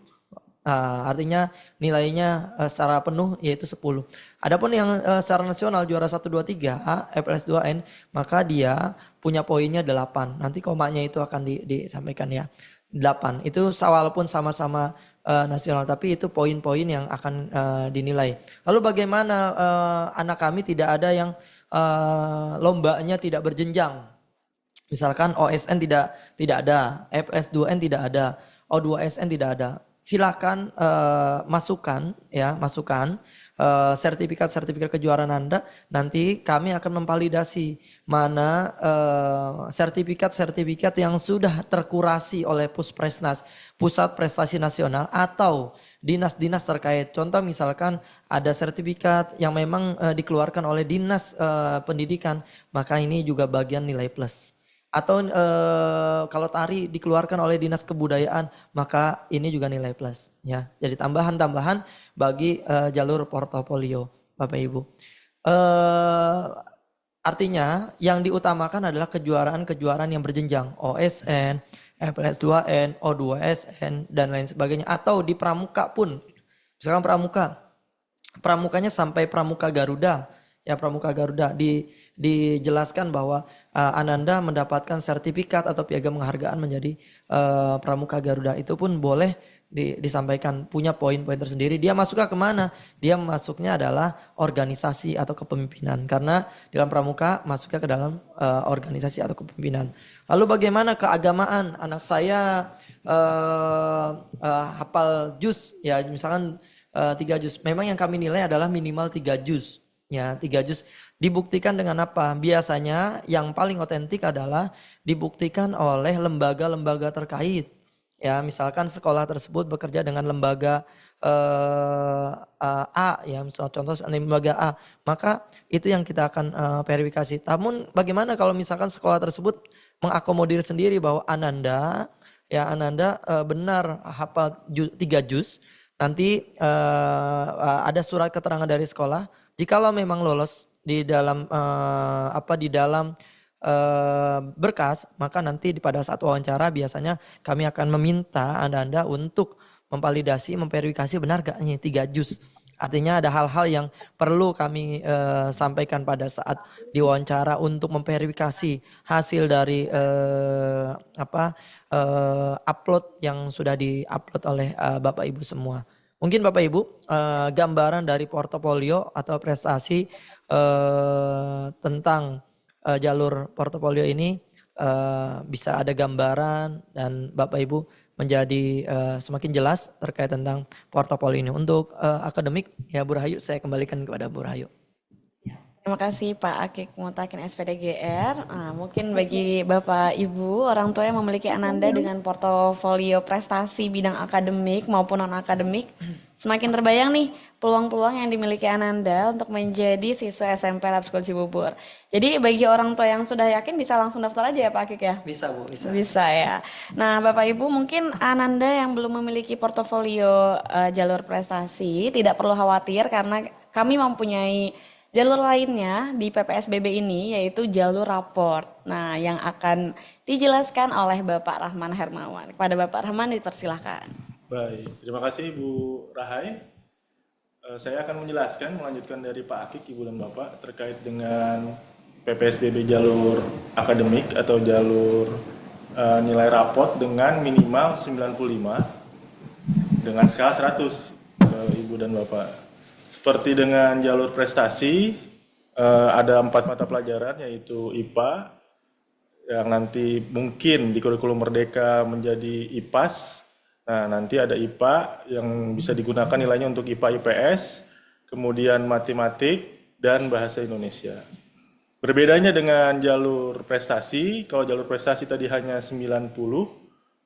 Artinya nilainya secara penuh yaitu 10. Adapun yang secara nasional juara 1, 2, 3 FLS2N, maka dia punya poinnya 8. Nanti komanya itu akan disampaikan ya. 8. Itu walaupun sama-sama nasional, tapi itu poin-poin yang akan dinilai. Lalu bagaimana anak kami tidak ada yang lombanya tidak berjenjang. Misalkan OSN tidak ada, FLS2N tidak ada, O2SN tidak ada. Silakan masukkan sertifikat kejuaraan Anda. Nanti kami akan memvalidasi mana sertifikat yang sudah terkurasi oleh Puspresnas, Pusat Prestasi Nasional, atau dinas-dinas terkait. Contoh misalkan ada sertifikat yang memang dikeluarkan oleh Dinas Pendidikan, maka ini juga bagian nilai plus. Atau kalau tari dikeluarkan oleh Dinas Kebudayaan, maka ini juga nilai plus ya. Jadi tambahan-tambahan bagi jalur portofolio Bapak Ibu. Artinya yang diutamakan adalah kejuaraan yang berjenjang, OSN, FLS2N, O2SN dan lain sebagainya, atau di pramuka pun. Misalkan pramukanya sampai pramuka Garuda. Ya, pramuka Garuda dijelaskan bahwa Ananda mendapatkan sertifikat atau piagam penghargaan menjadi pramuka Garuda. Itu pun boleh disampaikan, punya poin-poin tersendiri. Dia masuknya kemana? Dia masuknya adalah organisasi atau kepemimpinan. Karena dalam pramuka masuknya ke dalam organisasi atau kepemimpinan. Lalu bagaimana keagamaan? Anak saya hafal juz, ya misalkan 3 juz. Memang yang kami nilai adalah minimal 3 juz. Ya, 3 juz. Dibuktikan dengan apa? Biasanya yang paling otentik adalah dibuktikan oleh lembaga-lembaga terkait. Ya, misalkan sekolah tersebut bekerja dengan lembaga A, ya contoh lembaga A, maka itu yang kita akan verifikasi. Namun bagaimana kalau misalkan sekolah tersebut mengakomodir sendiri bahwa Ananda benar hafal 3 juz, nanti ada surat keterangan dari sekolah. Jikalau memang lolos di dalam berkas, maka nanti pada saat wawancara biasanya kami akan meminta Anda untuk memverifikasi benar gak nih 3 juz. Artinya ada hal-hal yang perlu kami sampaikan pada saat diwawancara untuk memverifikasi hasil dari upload yang sudah diupload oleh Bapak Ibu semua. Mungkin Bapak Ibu gambaran dari portofolio atau prestasi tentang jalur portofolio ini bisa ada gambaran dan Bapak Ibu menjadi semakin jelas terkait tentang portofolio ini. Untuk akademik ya Bu Rahayu, saya kembalikan kepada Bu Rahayu. Terima kasih Pak Akik Mutakin SPDGR. Nah, mungkin bagi Bapak Ibu orang tua yang memiliki Ananda dengan portofolio prestasi bidang akademik maupun non-akademik, semakin terbayang nih peluang-peluang yang dimiliki Ananda untuk menjadi siswa SMP Lab School Cibubur. Jadi bagi orang tua yang sudah yakin bisa langsung daftar aja ya Pak Akik ya? Bisa Bu, bisa. Bisa ya. Nah Bapak Ibu mungkin Ananda yang belum memiliki portofolio jalur prestasi tidak perlu khawatir karena kami mempunyai jalur lainnya di PPSBB ini yaitu jalur raport. Nah yang akan dijelaskan oleh Bapak Rahman Hermawan. Kepada Bapak Rahman dipersilahkan. Baik, terima kasih Ibu Rahai. Saya akan menjelaskan, melanjutkan dari Pak Akik, Ibu dan Bapak terkait dengan PPSBB jalur akademik atau jalur nilai raport dengan minimal 95 dengan skala 100, Ibu dan Bapak. Seperti dengan jalur prestasi, ada 4 mata pelajaran yaitu IPA, yang nanti mungkin di kurikulum Merdeka menjadi IPAS. Nah, nanti ada IPA yang bisa digunakan nilainya untuk IPA IPS, kemudian matematik, dan bahasa Indonesia. Berbedanya dengan jalur prestasi, kalau jalur prestasi tadi hanya 90,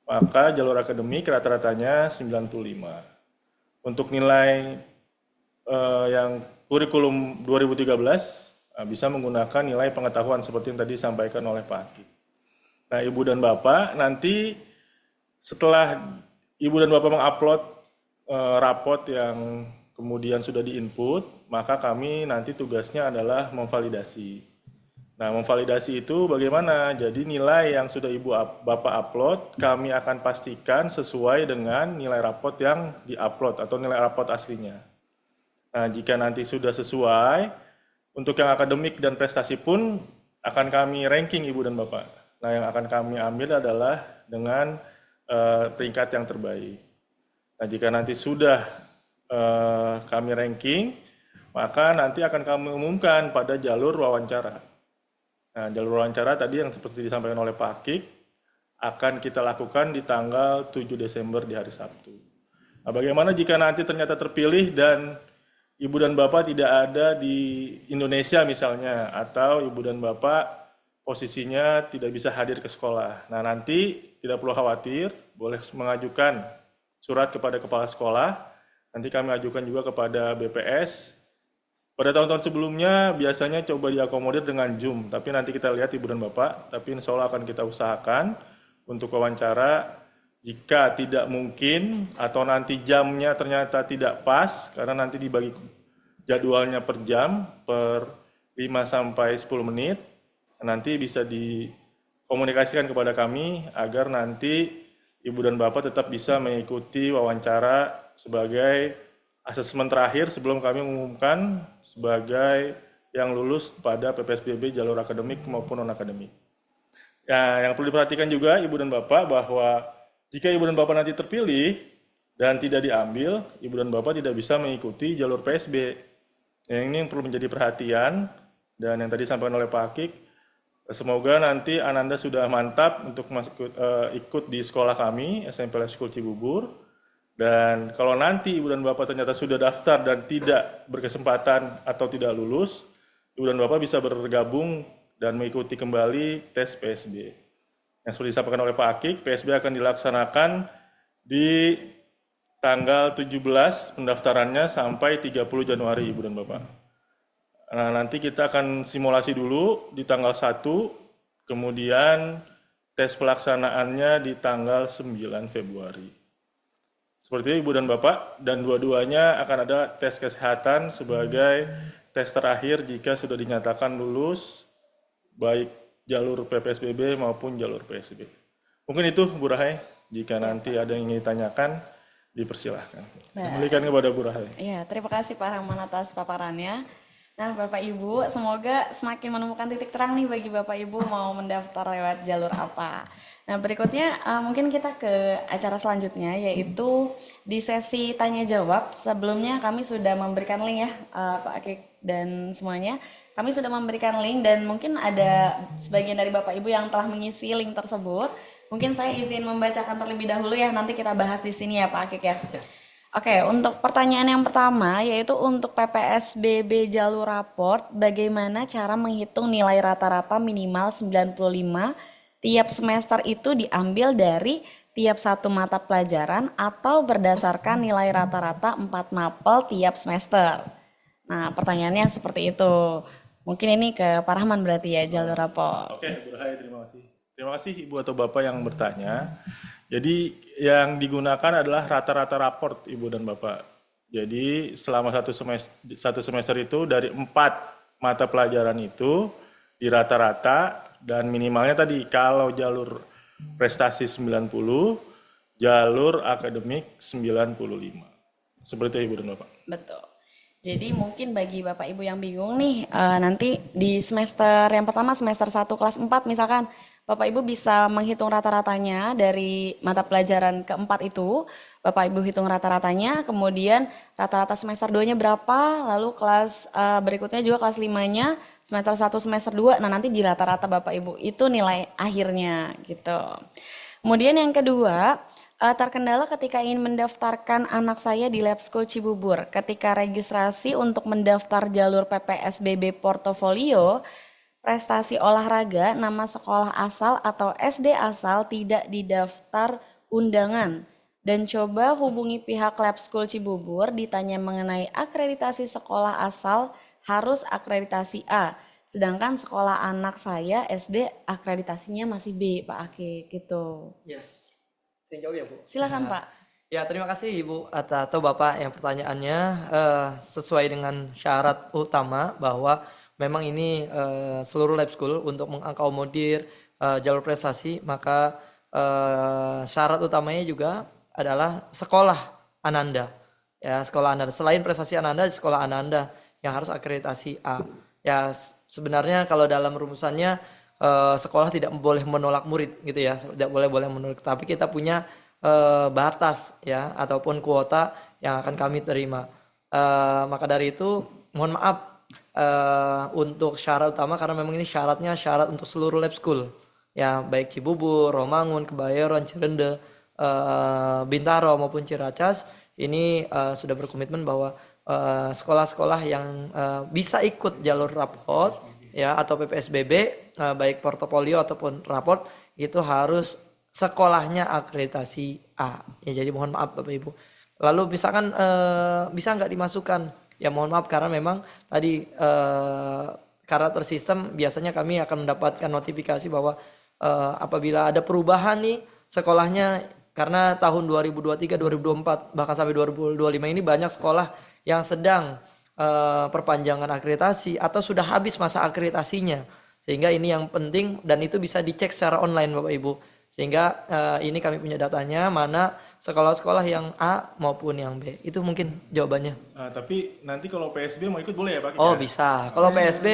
maka jalur akademik rata-ratanya 95. Untuk nilai yang kurikulum 2013 bisa menggunakan nilai pengetahuan seperti yang tadi disampaikan oleh Pak Akik. Nah, Ibu dan Bapak nanti setelah Ibu dan Bapak mengupload raport yang kemudian sudah diinput, maka kami nanti tugasnya adalah memvalidasi. Nah, memvalidasi itu bagaimana? Jadi nilai yang sudah Ibu Bapak upload, kami akan pastikan sesuai dengan nilai raport yang diupload atau nilai raport aslinya. Nah, jika nanti sudah sesuai, untuk yang akademik dan prestasi pun akan kami ranking Ibu dan Bapak. Nah, yang akan kami ambil adalah dengan peringkat yang terbaik. Nah, jika nanti sudah kami ranking, maka nanti akan kami umumkan pada jalur wawancara. Nah, jalur wawancara tadi yang seperti disampaikan oleh Pak Akik, akan kita lakukan di tanggal 7 Desember di hari Sabtu. Nah, bagaimana jika nanti ternyata terpilih dan Ibu dan Bapak tidak ada di Indonesia misalnya, atau Ibu dan Bapak posisinya tidak bisa hadir ke sekolah. Nah, nanti tidak perlu khawatir, boleh mengajukan surat kepada kepala sekolah, nanti kami ajukan juga kepada BPS. Pada tahun-tahun sebelumnya biasanya coba diakomodir dengan Zoom, tapi nanti kita lihat Ibu dan Bapak, tapi insya Allah akan kita usahakan untuk wawancara. Jika tidak mungkin atau nanti jamnya ternyata tidak pas, karena nanti dibagi jadwalnya per jam, per 5 sampai 10 menit, nanti bisa dikomunikasikan kepada kami agar nanti Ibu dan Bapak tetap bisa mengikuti wawancara sebagai asesmen terakhir sebelum kami mengumumkan sebagai yang lulus pada PPSBB jalur akademik maupun non-akademik. Ya, yang perlu diperhatikan juga Ibu dan Bapak bahwa jika Ibu dan Bapak nanti terpilih dan tidak diambil, Ibu dan Bapak tidak bisa mengikuti jalur PSB. Yang ini yang perlu menjadi perhatian, dan yang tadi disampaikan oleh Pak Akik, semoga nanti Ananda sudah mantap untuk ikut di sekolah kami, SMP Lab School Cibubur. Dan kalau nanti Ibu dan Bapak ternyata sudah daftar dan tidak berkesempatan atau tidak lulus, Ibu dan Bapak bisa bergabung dan mengikuti kembali tes PSB. Yang seperti disampaikan oleh Pak Akik, PSB akan dilaksanakan di tanggal 17 pendaftarannya sampai 30 Januari, Ibu dan Bapak. Nah, nanti kita akan simulasi dulu di tanggal 1, kemudian tes pelaksanaannya di tanggal 9 Februari. Seperti itu Ibu dan Bapak, dan dua-duanya akan ada tes kesehatan sebagai tes terakhir jika sudah dinyatakan lulus, baik jalur PPSBB maupun jalur PSB. Mungkin itu Bu Rahai, jika nanti ada yang ingin ditanyakan, dipersilahkan. Kembalikan kepada Bu Rahai. Ya, terima kasih Pak Rahman atas paparannya. Nah, Bapak Ibu, semoga semakin menemukan titik terang nih bagi Bapak Ibu mau mendaftar lewat jalur apa. Nah, berikutnya mungkin kita ke acara selanjutnya, yaitu di sesi tanya jawab. Sebelumnya kami sudah memberikan link ya, Pak Akik dan semuanya. Kami sudah memberikan link dan mungkin ada sebagian dari Bapak Ibu yang telah mengisi link tersebut. Mungkin saya izin membacakan terlebih dahulu ya, nanti kita bahas di sini ya Pak Akik ya. Oke, untuk pertanyaan yang pertama yaitu untuk PPSBB jalur raport, bagaimana cara menghitung nilai rata-rata minimal 95 tiap semester itu diambil dari tiap satu mata pelajaran atau berdasarkan nilai rata-rata 4 mapel tiap semester. Nah, pertanyaannya seperti itu. Mungkin ini ke Pak Rahman berarti ya, jalur raport. Oke, Bu Rahaya, terima kasih. Terima kasih Ibu atau Bapak yang bertanya. Jadi yang digunakan adalah rata-rata raport Ibu dan Bapak. Jadi selama satu semester itu dari 4 mata pelajaran itu di rata-rata, dan minimalnya tadi kalau jalur prestasi 90, jalur akademik 95. Seperti itu Ibu dan Bapak. Betul. Jadi mungkin bagi Bapak Ibu yang bingung nih, nanti di semester yang pertama, semester 1 kelas 4 misalkan, Bapak Ibu bisa menghitung rata-ratanya dari mata pelajaran keempat itu. Bapak Ibu hitung rata-ratanya, kemudian rata-rata semester 2-nya berapa, lalu kelas berikutnya juga kelas 5-nya, semester 1, semester 2, nah nanti di rata-rata Bapak Ibu, itu nilai akhirnya gitu. Kemudian yang kedua, terkendala ketika ingin mendaftarkan anak saya di Lab School Cibubur. Ketika registrasi untuk mendaftar jalur PPSBB portofolio, prestasi olahraga, nama sekolah asal atau SD asal tidak didaftar undangan. Dan coba hubungi pihak Lab School Cibubur, ditanya mengenai akreditasi sekolah asal harus akreditasi A. Sedangkan sekolah anak saya SD akreditasinya masih B, Pak Akik gitu. Ya. Jawab ya Bu. Silakan Pak. Ya, terima kasih Ibu atau Bapak yang pertanyaannya sesuai dengan syarat utama bahwa memang ini seluruh lab school untuk mengakomodir jalur prestasi, maka syarat utamanya juga adalah sekolah Ananda. Ya, sekolah Ananda. Selain prestasi Ananda, sekolah Ananda yang harus akreditasi A. Ya, sebenarnya kalau dalam rumusannya sekolah tidak boleh menolak murid gitu ya, tidak boleh menolak, tapi kita punya batas ya ataupun kuota yang akan kami terima. Maka dari itu mohon maaf untuk syarat utama, karena memang ini syaratnya syarat untuk seluruh lab school ya, baik Cibubur, Romangun, Kebayoran, Cirende, Bintaro maupun Ciracas ini sudah berkomitmen bahwa sekolah-sekolah yang bisa ikut jalur raport ya atau PPSBB baik portofolio ataupun raport itu harus sekolahnya akreditasi A. Ya, jadi mohon maaf Bapak Ibu. Lalu misalkan bisa nggak dimasukkan? Ya mohon maaf karena memang tadi karakter sistem biasanya kami akan mendapatkan notifikasi bahwa apabila ada perubahan nih sekolahnya, karena tahun 2023, 2024 bahkan sampai 2025 ini banyak sekolah yang sedang perpanjangan akreditasi atau sudah habis masa akreditasinya, sehingga ini yang penting dan itu bisa dicek secara online Bapak Ibu, sehingga ini kami punya datanya mana sekolah-sekolah yang A maupun yang B. Itu mungkin jawabannya. Tapi nanti kalau PSB mau ikut boleh ya Pak? Oh bisa, kalau PSB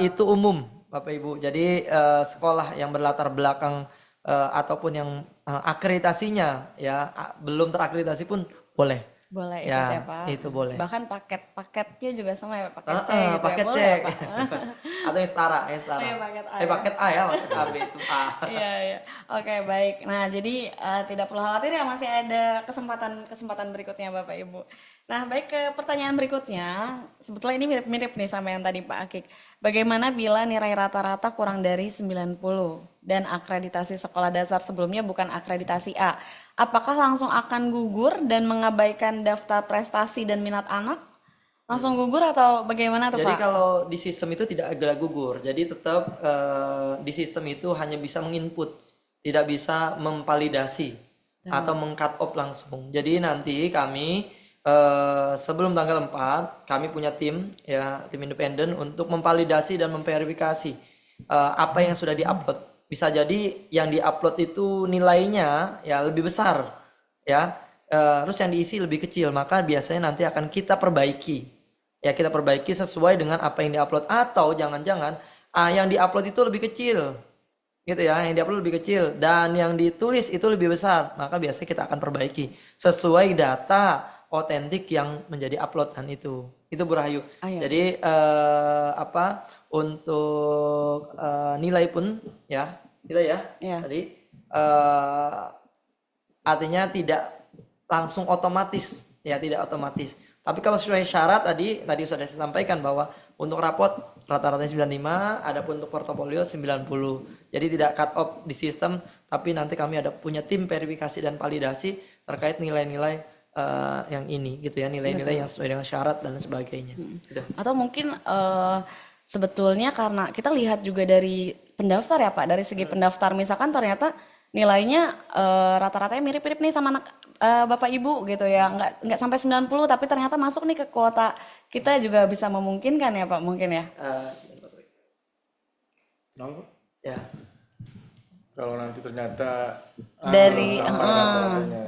itu umum Bapak Ibu, jadi sekolah yang berlatar belakang ataupun yang akreditasinya ya belum terakreditasi pun boleh. Boleh ya, ikut ya Pak. Itu boleh. Bahkan paketnya juga sama ya, paket C gitu paket ya. C. Boleh, Atau yang setara. Iya, paket A. Paket A ya, maksud AB itu A. Iya. Oke, baik. Nah, jadi tidak perlu khawatir ya, masih ada kesempatan berikutnya Bapak Ibu. Nah, baik, ke pertanyaan berikutnya. Sebetulnya ini mirip-mirip nih sama yang tadi Pak Akik. Bagaimana bila nilai rata-rata kurang dari 90 dan akreditasi sekolah dasar sebelumnya bukan akreditasi A? Apakah langsung akan gugur dan mengabaikan daftar prestasi dan minat anak? Langsung gugur atau bagaimana tuh Pak? Jadi kalau di sistem itu tidak agak gugur. Jadi tetap di sistem itu hanya bisa menginput, tidak bisa memvalidasi atau meng-cut off langsung. Jadi nanti kami sebelum tanggal 4 kami punya tim independen untuk memvalidasi dan memverifikasi apa yang sudah diupload. Bisa jadi yang diupload itu nilainya ya lebih besar ya, terus yang diisi lebih kecil, maka biasanya nanti akan kita perbaiki ya, kita perbaiki sesuai dengan apa yang diupload, atau jangan-jangan yang diupload itu lebih kecil gitu ya, yang diupload lebih kecil dan yang ditulis itu lebih besar, maka biasanya kita akan perbaiki sesuai data otentik yang menjadi uploadan itu Itu Bu Rahayu. iya. Jadi untuk nilai pun ya, nilai ya. Iya. Tadi artinya tidak langsung otomatis, ya tidak otomatis. Tapi kalau sesuai syarat tadi sudah saya sampaikan bahwa untuk rapot rata-ratanya 95, adapun untuk portofolio 90. Jadi tidak cut off di sistem, tapi nanti kami punya tim verifikasi dan validasi terkait nilai-nilai yang ini gitu ya, nilai-nilai yang sesuai dengan syarat dan sebagainya. Gitu. Atau mungkin sebetulnya karena kita lihat juga dari pendaftar ya Pak, dari segi pendaftar misalkan ternyata nilainya rata-ratanya mirip-mirip nih sama anak Bapak Ibu gitu ya, nggak sampai 90 tapi ternyata masuk nih ke kuota kita juga bisa memungkinkan ya Pak mungkin ya. Kenapa? Ya. Kalau nanti ternyata dari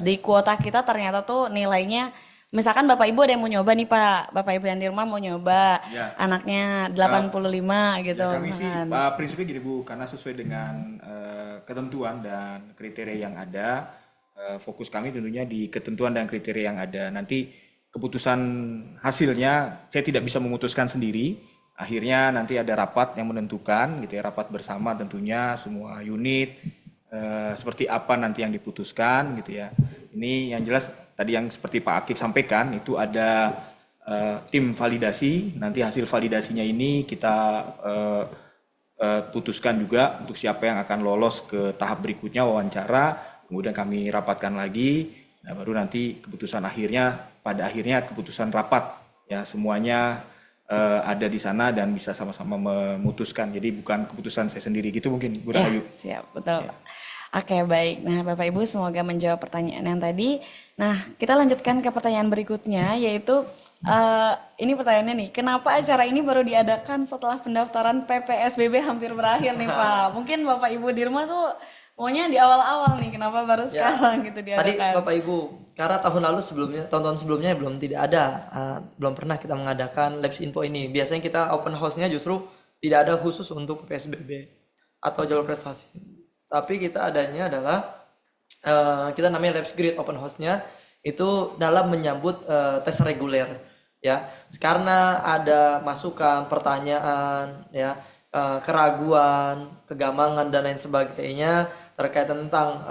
di kuota kita ternyata tuh nilainya misalkan Bapak Ibu ada yang mau nyoba nih Pak, Bapak Ibu yang di rumah mau nyoba Ya. anaknya 85 gitu. Ya, kami sih prinsipnya gini Bu, karena sesuai dengan ketentuan dan kriteria yang ada, fokus kami tentunya di ketentuan dan kriteria yang ada. Nanti keputusan hasilnya saya tidak bisa memutuskan sendiri. Akhirnya nanti ada rapat yang menentukan gitu ya, rapat bersama tentunya semua unit seperti apa nanti yang diputuskan gitu ya. Ini yang jelas tadi yang seperti Pak Akik sampaikan itu ada tim validasi. Nanti hasil validasinya ini kita putuskan juga untuk siapa yang akan lolos ke tahap berikutnya wawancara. Kemudian kami rapatkan lagi. Nah, baru nanti keputusan pada akhirnya keputusan rapat ya semuanya ada di sana dan bisa sama-sama memutuskan. Jadi bukan keputusan saya sendiri gitu mungkin Bu Rahayu. Ya, siap, betul. Ya. Oke, baik. Nah, Bapak Ibu semoga menjawab pertanyaan yang tadi. Nah, kita lanjutkan ke pertanyaan berikutnya yaitu ini pertanyaannya nih, kenapa acara ini baru diadakan setelah pendaftaran PPSBB hampir berakhir nih Pak? Mungkin Bapak Ibu di rumah tuh maunya di awal-awal nih, kenapa baru sekarang gitu diadakan? Tadi Bapak Ibu, karena tahun lalu tahun-tahun sebelumnya belum pernah kita mengadakan Labs Info ini. Biasanya kita open house-nya justru tidak ada khusus untuk PSBB atau jalur prestasi. Tapi kita adanya adalah kita namanya Labs Grid open house-nya itu dalam menyambut tes reguler ya. Karena ada masukan, pertanyaan ya, keraguan, kegamangan dan lain sebagainya terkait tentang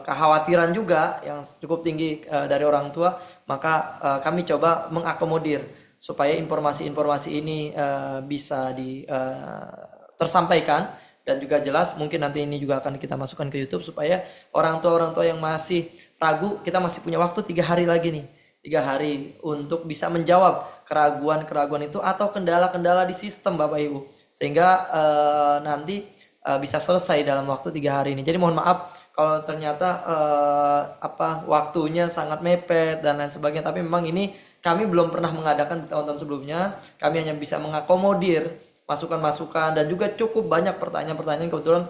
kekhawatiran juga yang cukup tinggi dari orang tua, maka kami coba mengakomodir supaya informasi-informasi ini bisa tersampaikan dan juga jelas. Mungkin nanti ini juga akan kita masukkan ke YouTube supaya orang tua yang masih ragu, kita masih punya waktu 3 hari lagi nih, 3 hari untuk bisa menjawab keraguan-keraguan itu atau kendala-kendala di sistem Bapak Ibu, sehingga nanti bisa selesai dalam waktu 3 hari ini. Jadi mohon maaf kalau ternyata waktunya sangat mepet dan lain sebagainya, tapi memang ini kami belum pernah mengadakan di tahun-tahun sebelumnya. Kami hanya bisa mengakomodir masukan-masukan dan juga cukup banyak pertanyaan-pertanyaan. Kebetulan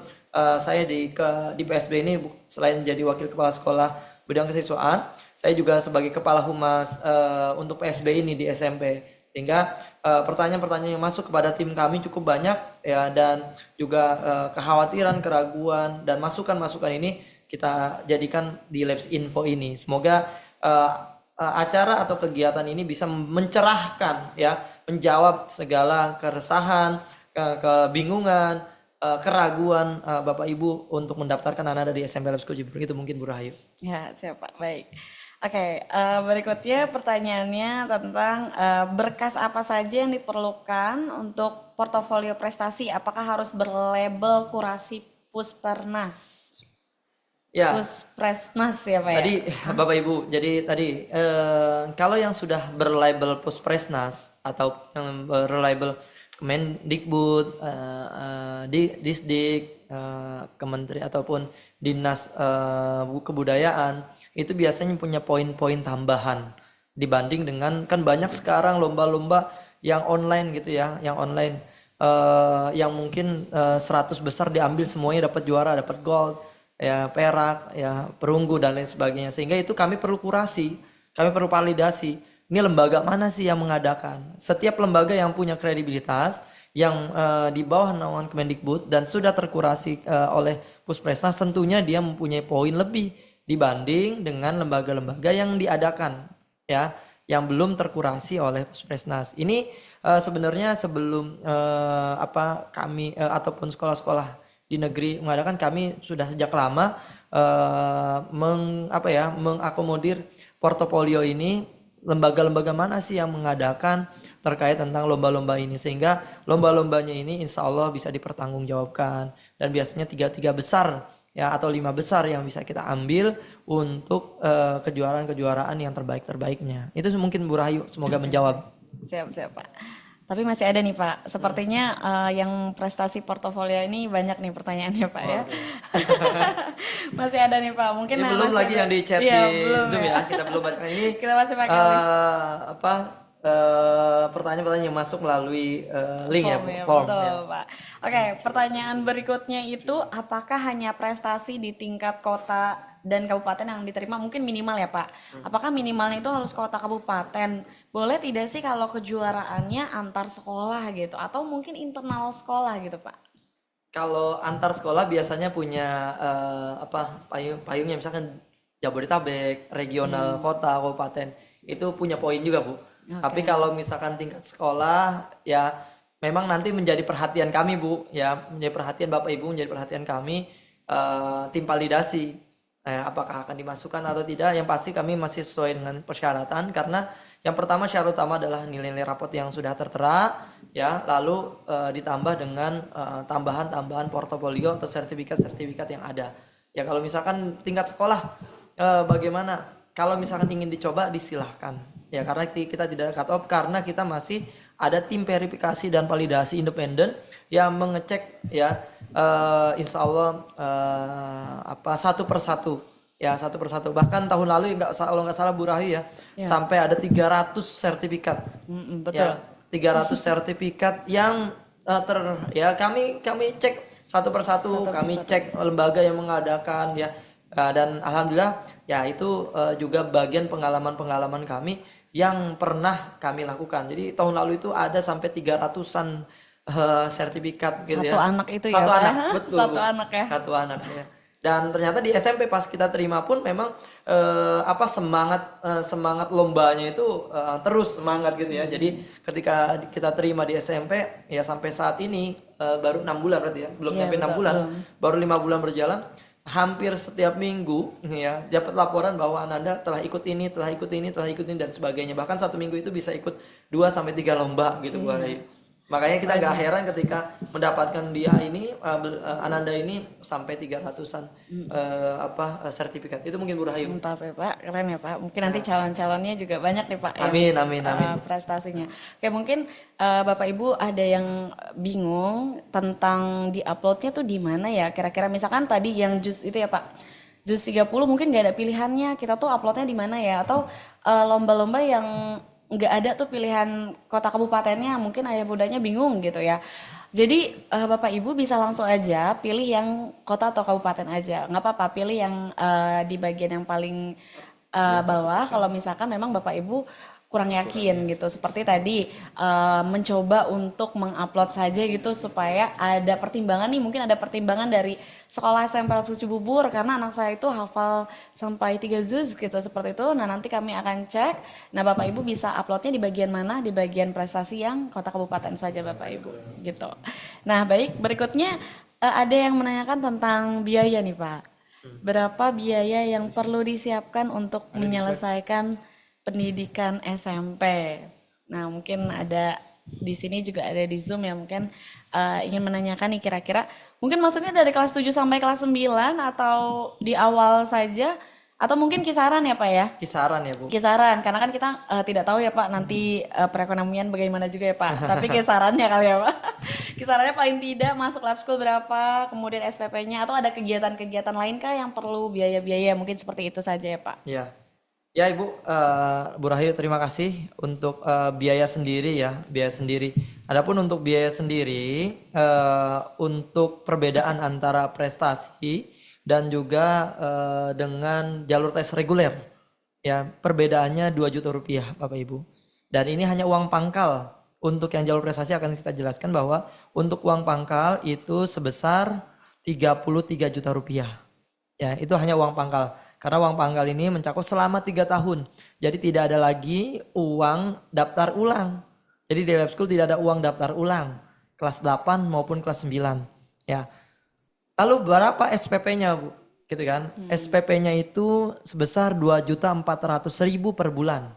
saya di PSB ini selain jadi wakil kepala sekolah bidang kesiswaan, saya juga sebagai kepala humas untuk PSB ini di SMP. Sehingga pertanyaan-pertanyaan yang masuk kepada tim kami cukup banyak ya, dan juga kekhawatiran, keraguan dan masukan-masukan ini kita jadikan di Labs Info ini. Semoga acara atau kegiatan ini bisa mencerahkan ya, menjawab segala keresahan, kebingungan, keraguan Bapak Ibu untuk mendaftarkan anak dari SMP Labs School Cibubur. Itu mungkin Bu Rahayu. Ya, siap Pak. Baik. Oke, berikutnya pertanyaannya tentang berkas apa saja yang diperlukan untuk portofolio prestasi. Apakah harus berlabel kurasi Puspernas? Ya. Puspresnas ya Pak ya? Tadi Bapak Ibu, jadi tadi kalau yang sudah berlabel Puspresnas atau yang berlabel Kemendikbud, Disdik, Kementerian ataupun Dinas Kebudayaan, itu biasanya punya poin-poin tambahan dibanding dengan, kan banyak sekarang lomba-lomba yang online gitu ya, yang online yang mungkin 100 besar diambil semuanya dapat juara, dapat gold ya, perak ya, perunggu dan lain sebagainya. Sehingga itu kami perlu kurasi, kami perlu validasi. Ini lembaga mana sih yang mengadakan? Setiap lembaga yang punya kredibilitas, yang di bawah naungan Kemendikbud dan sudah terkurasi oleh Puspresnas, tentunya dia mempunyai poin lebih dibanding dengan lembaga-lembaga yang diadakan ya, yang belum terkurasi oleh Puspresnas. Ini sebenarnya sebelum kami ataupun sekolah-sekolah di negeri mengadakan, kami sudah sejak lama mengakomodir portofolio ini. Lembaga-lembaga mana sih yang mengadakan terkait tentang lomba-lomba ini, sehingga lomba-lombanya ini insya Allah bisa dipertanggungjawabkan, dan biasanya 3 besar ya atau 5 besar yang bisa kita ambil untuk kejuaraan-kejuaraan yang terbaik-terbaiknya. Itu mungkin Bu Rahayu, semoga menjawab. Siap Pak. Tapi masih ada nih Pak, sepertinya yang prestasi portofolio ini banyak nih pertanyaannya Pak ya. Masih ada nih Pak, mungkin ini belum lagi yang di chat di Zoom ya. Kita belum baca ini. Kita masih pakai pertanyaan-pertanyaan yang masuk melalui link form, betul, Pak. Oke, pertanyaan berikutnya itu, apakah hanya prestasi di tingkat kota dan kabupaten yang diterima, mungkin minimal ya Pak? Apakah minimalnya itu harus kota kabupaten? Boleh tidak sih kalau kejuaraannya antar sekolah gitu, atau mungkin internal sekolah gitu Pak? Kalau antar sekolah biasanya punya payungnya, misalkan Jabodetabek, regional kota, kabupaten, itu punya poin juga Bu. Tapi kalau misalkan tingkat sekolah ya memang nanti menjadi perhatian kami Bu, ya menjadi perhatian Bapak Ibu, menjadi perhatian kami tim validasi. Apakah akan dimasukkan atau tidak, yang pasti kami masih sesuai dengan persyaratan, karena yang pertama syarat utama adalah nilai-nilai rapot yang sudah tertera ya, lalu ditambah dengan tambahan portofolio atau sertifikat yang ada. Ya kalau misalkan tingkat sekolah bagaimana? Kalau misalkan ingin dicoba disilahkan ya, karena kita tidak cut off, karena kita masih ada tim verifikasi dan validasi independen yang mengecek ya insya Allah satu persatu. Bahkan tahun lalu kalau nggak salah Bu Rahayu ya, sampai ada 300 sertifikat. Betul. Ya, 300 sertifikat yang kami cek satu persatu, kami cek lembaga yang mengadakan ya. Dan alhamdulillah ya itu juga bagian pengalaman kami yang pernah kami lakukan. Jadi tahun lalu itu ada sampai 300-an sertifikat gitu ya. Satu anak itu satu ya anak, Pak? betul. Satu anak ya. Satu anak ya. Dan ternyata di SMP pas kita terima pun memang semangat lombanya itu terus semangat gitu ya. Jadi ketika kita terima di SMP ya sampai saat ini baru 6 bulan berarti ya. Belum sampai 6 bulan. Baru 5 bulan berjalan. Hampir setiap minggu ya dapat laporan bahwa Ananda telah ikut ini dan sebagainya. Bahkan satu minggu itu bisa ikut 2-3 lomba gitu Bu Rahayu. Makanya kita nggak heran ketika mendapatkan dia ini Ananda ini sampai 300-an sertifikat. Itu mungkin Bu Rahayu. Mantap ya Pak, keren ya Pak. Mungkin nanti calon-calonnya juga banyak nih Pak. Amin. Prestasinya. Oke, mungkin Bapak Ibu ada yang bingung tentang di-uploadnya tuh di mana ya? Kira-kira misalkan tadi yang JUS itu ya Pak. JUS 30 mungkin nggak ada pilihannya. Kita tuh uploadnya di mana ya? Atau lomba-lomba yang nggak ada tuh pilihan kota kabupatennya, mungkin ayah bundanya bingung gitu ya. Jadi Bapak Ibu bisa langsung aja pilih yang kota atau kabupaten aja, nggak apa-apa, pilih yang di bagian yang paling bawah kalau misalkan memang Bapak Ibu kurang yakin gitu. Seperti tadi mencoba untuk mengupload saja gitu supaya ada pertimbangan nih, mungkin ada pertimbangan dari sekolah SMP Lab School Cibubur karena anak saya itu hafal sampai 3 juz gitu, seperti itu. Nah nanti kami akan cek, nah Bapak Ibu bisa uploadnya di bagian mana, di bagian prestasi yang kota kabupaten saja Bapak Ibu gitu. Nah baik, berikutnya ada yang menanyakan tentang biaya nih Pak. Berapa biaya yang perlu disiapkan untuk menyelesaikan pendidikan SMP? Nah mungkin ada di sini juga ada di Zoom ya, mungkin ingin menanyakan nih kira-kira mungkin maksudnya dari kelas 7 sampai kelas 9 atau di awal saja atau mungkin kisaran ya Pak ya? Kisaran ya Bu. Kisaran, karena kan kita tidak tahu ya Pak nanti perekonomian bagaimana juga ya Pak. Tapi kisarannya kali ya Pak. Kisarannya paling tidak masuk lab school berapa, kemudian SPP-nya, atau ada kegiatan-kegiatan lain kah yang perlu biaya-biaya, mungkin seperti itu saja ya Pak. Iya. Ya Ibu, Bu Rahayu terima kasih untuk biaya sendiri ya, biaya sendiri. Adapun untuk biaya sendiri, untuk perbedaan antara prestasi dan juga dengan jalur tes reguler, ya perbedaannya 2 juta rupiah Bapak Ibu. Dan ini hanya uang pangkal. Untuk yang jalur prestasi akan kita jelaskan bahwa untuk uang pangkal itu sebesar 33 juta rupiah. Ya itu hanya uang pangkal. Karena uang pangkal ini mencakup selama 3 tahun. Jadi tidak ada lagi uang daftar ulang. Jadi di lab school tidak ada uang daftar ulang. Kelas 8 maupun kelas 9. Ya. Lalu berapa SPP-nya, Bu? Gitu kan? SPP-nya itu sebesar 2.400.000 per bulan.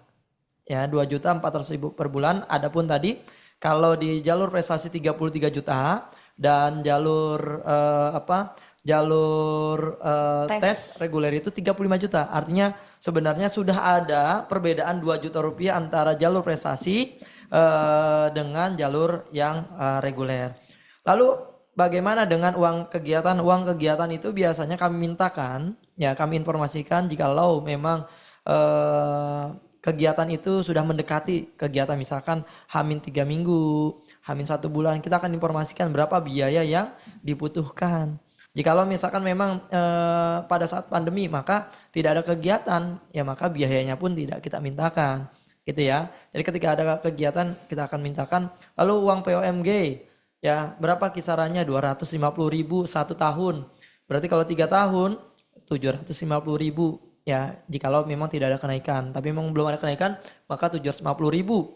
Ya, 2.400.000 per bulan. Adapun tadi kalau di jalur prestasi 33 juta dan jalur tes reguler itu 35 juta. Artinya sebenarnya sudah ada perbedaan 2 juta rupiah antara jalur prestasi dengan jalur yang reguler. Lalu bagaimana dengan uang kegiatan? Uang kegiatan itu biasanya kami mintakan, ya kami informasikan jikalau memang kegiatan itu sudah mendekati kegiatan misalkan H-3 minggu, H-1 bulan, kita akan informasikan berapa biaya yang dibutuhkan. Jikalau misalkan memang pada saat pandemi maka tidak ada kegiatan, ya maka biayanya pun tidak kita mintakan, gitu ya. Jadi ketika ada kegiatan kita akan mintakan. Lalu uang POMG, ya berapa kisarannya? 250.000 1 tahun. Berarti kalau 3 tahun 750.000. Ya, jikalau memang tidak ada kenaikan, tapi memang belum ada kenaikan, maka 750.000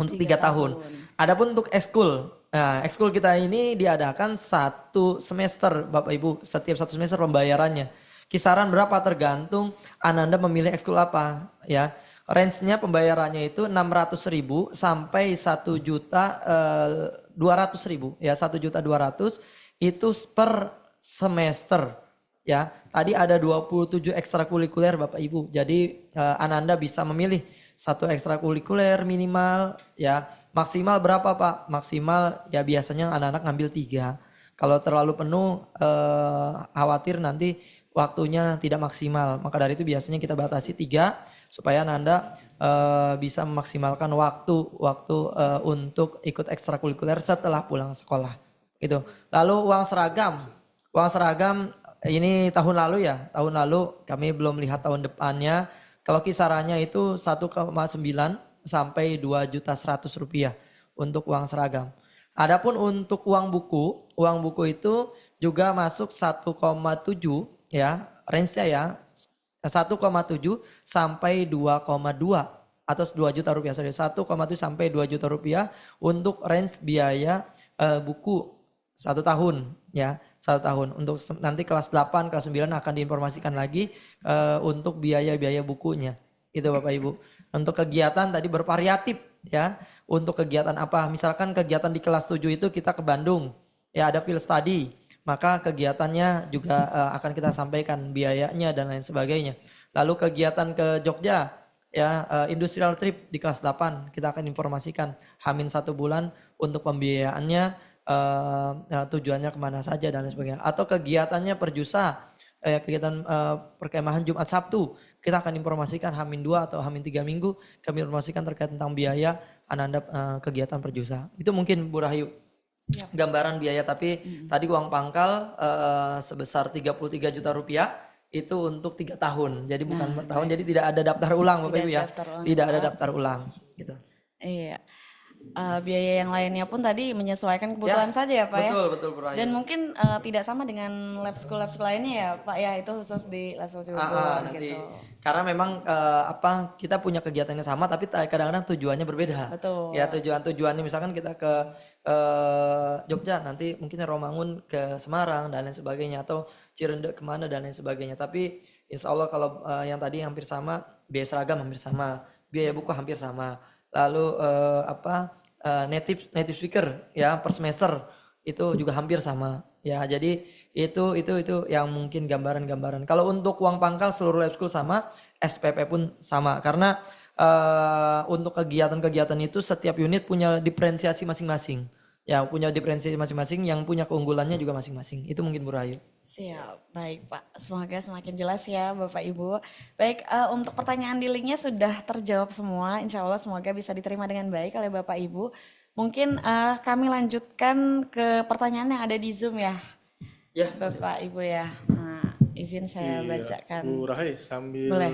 untuk 3 tahun. Adapun untuk ekskul, nah ekskul kita ini diadakan 1 semester, Bapak Ibu, setiap 1 semester pembayarannya. Kisaran berapa tergantung Ananda memilih ekskul apa, ya. Range-nya pembayarannya itu 600.000 sampai 1.200.000, ya 1.200.000 itu per semester. Ya, tadi ada 27 ekstrakurikuler Bapak Ibu. Jadi Ananda bisa memilih 1 ekstrakurikuler minimal, ya. Maksimal berapa Pak? Maksimal ya biasanya anak-anak ngambil 3. Kalau terlalu penuh khawatir nanti waktunya tidak maksimal. Maka dari itu biasanya kita batasi 3 supaya Ananda bisa memaksimalkan waktu untuk ikut ekstrakurikuler setelah pulang sekolah. Gitu. Lalu uang seragam. Uang seragam ini tahun lalu ya, tahun lalu kami belum lihat tahun depannya. Kalau kisarannya itu 1,9 sampai 2.100.000 rupiah untuk uang seragam. Adapun untuk uang buku itu juga masuk 1,7 ya, range-nya ya 1,7 sampai 2,2 atau 2 juta rupiah, 1,7 sampai 2 juta rupiah untuk range biaya buku 1 tahun ya. 1 tahun. Untuk nanti kelas 8, kelas 9 akan diinformasikan lagi untuk biaya-biaya bukunya. Itu Bapak Ibu. Untuk kegiatan tadi bervariatif ya. Untuk kegiatan apa? Misalkan kegiatan di kelas 7 itu kita ke Bandung. Ya ada field study. Maka kegiatannya juga akan kita sampaikan biayanya dan lain sebagainya. Lalu kegiatan ke Jogja ya industrial trip di kelas 8 kita akan informasikan H-1 bulan untuk pembiayaannya. Tujuannya kemana saja dan lain sebagainya. Atau kegiatannya perjusa, kegiatan perkemahan Jumat Sabtu, kita akan informasikan H-2 atau H-3 minggu, kami informasikan terkait tentang biaya Ananda kegiatan perjusa. Itu mungkin Bu Rahayu gambaran biaya, tapi tadi uang pangkal sebesar 33 juta rupiah itu untuk 3 tahun. Jadi bukan per tahun, jadi tidak ada daftar ulang Bapak Ibu ya. Tidak ada daftar ulang gitu. Iya. Biaya yang lainnya pun tadi menyesuaikan kebutuhan saja ya Pak betul, ya. Betul Bu Rahayu. Dan mungkin tidak sama dengan lab school lainnya ya Pak ya, itu khusus di lab school Cibubur nanti. gitu. Karena memang kita punya kegiatannya sama tapi kadang-kadang tujuannya berbeda. Betul. Ya tujuannya misalkan kita ke Jogja, nanti mungkin Romangun ke Semarang dan lain sebagainya, atau Cirende kemana dan lain sebagainya. Tapi insya Allah kalau yang tadi hampir sama, biaya seragam hampir sama, biaya buku hampir sama. Lalu native speaker ya per semester itu juga hampir sama ya. Jadi itu yang mungkin gambaran-gambaran. Kalau untuk uang pangkal seluruh lab school sama, SPP pun sama, karena untuk kegiatan-kegiatan itu setiap unit punya diferensiasi masing-masing. Ya, punya diferensiasi masing-masing, yang punya keunggulannya juga masing-masing. Itu mungkin Bu Rahayu. Siap, baik Pak. Semoga semakin jelas ya Bapak Ibu. Baik, untuk pertanyaan di linknya sudah terjawab semua. Insya Allah semoga bisa diterima dengan baik oleh Bapak Ibu. Mungkin kami lanjutkan ke pertanyaan yang ada di Zoom ya. Ya, Bapak Ibu ya. Nah, izin saya bacakan. Bu Rahayu, sambil boleh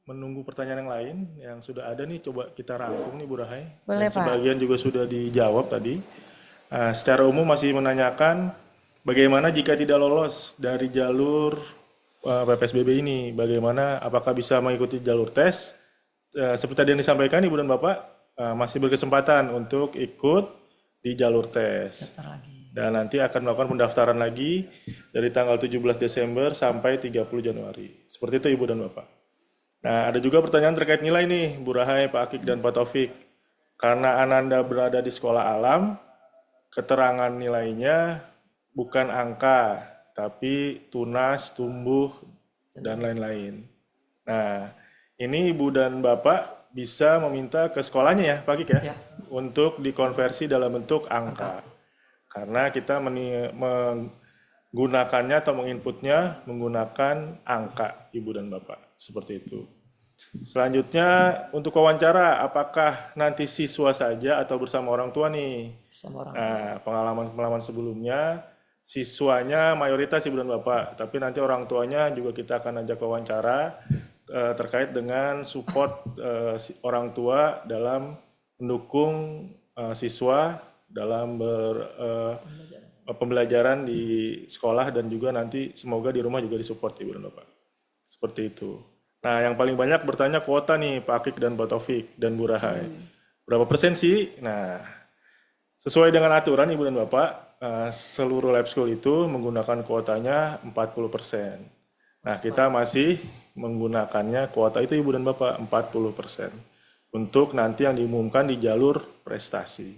menunggu pertanyaan yang lain yang sudah ada nih, coba kita rangkum nih Bu Rahayu. Boleh Pak. Sebagian juga sudah dijawab tadi. Secara umum masih menanyakan bagaimana jika tidak lolos dari jalur PPSBB ini. Bagaimana, apakah bisa mengikuti jalur tes? Seperti tadi yang disampaikan Ibu dan Bapak, masih berkesempatan untuk ikut di jalur tes. Dan nanti akan melakukan pendaftaran lagi dari tanggal 17 Desember sampai 30 Januari. Seperti itu Ibu dan Bapak. Nah, ada juga pertanyaan terkait nilai nih, Bu Rahai, Pak Akik, dan Pak Taufik. Karena Ananda berada di sekolah alam, keterangan nilainya bukan angka, tapi tunas, tumbuh, dan lain-lain. Nah, ini Ibu dan Bapak bisa meminta ke sekolahnya ya, Pak Akik ya, untuk dikonversi dalam bentuk angka. Karena kita menggunakannya atau menginputnya menggunakan angka, Ibu dan Bapak. Seperti itu. Selanjutnya untuk wawancara, apakah nanti siswa saja atau bersama orang tua nih? Bersama orang tua. Nah, pengalaman sebelumnya, siswanya mayoritas Ibu dan Bapak, tapi nanti orang tuanya juga kita akan ajak wawancara terkait dengan support orang tua dalam mendukung siswa dalam pembelajaran di sekolah dan juga nanti semoga di rumah juga disupport Ibu dan Bapak. Seperti itu. Nah, yang paling banyak bertanya kuota nih Pak Akik dan Pak Taufik dan Bu Rahai. Berapa persen sih? Nah, sesuai dengan aturan Ibu dan Bapak, seluruh lab school itu menggunakan kuotanya 40%. Nah, kita masih menggunakannya kuota itu Ibu dan Bapak 40%. Untuk nanti yang diumumkan di jalur prestasi.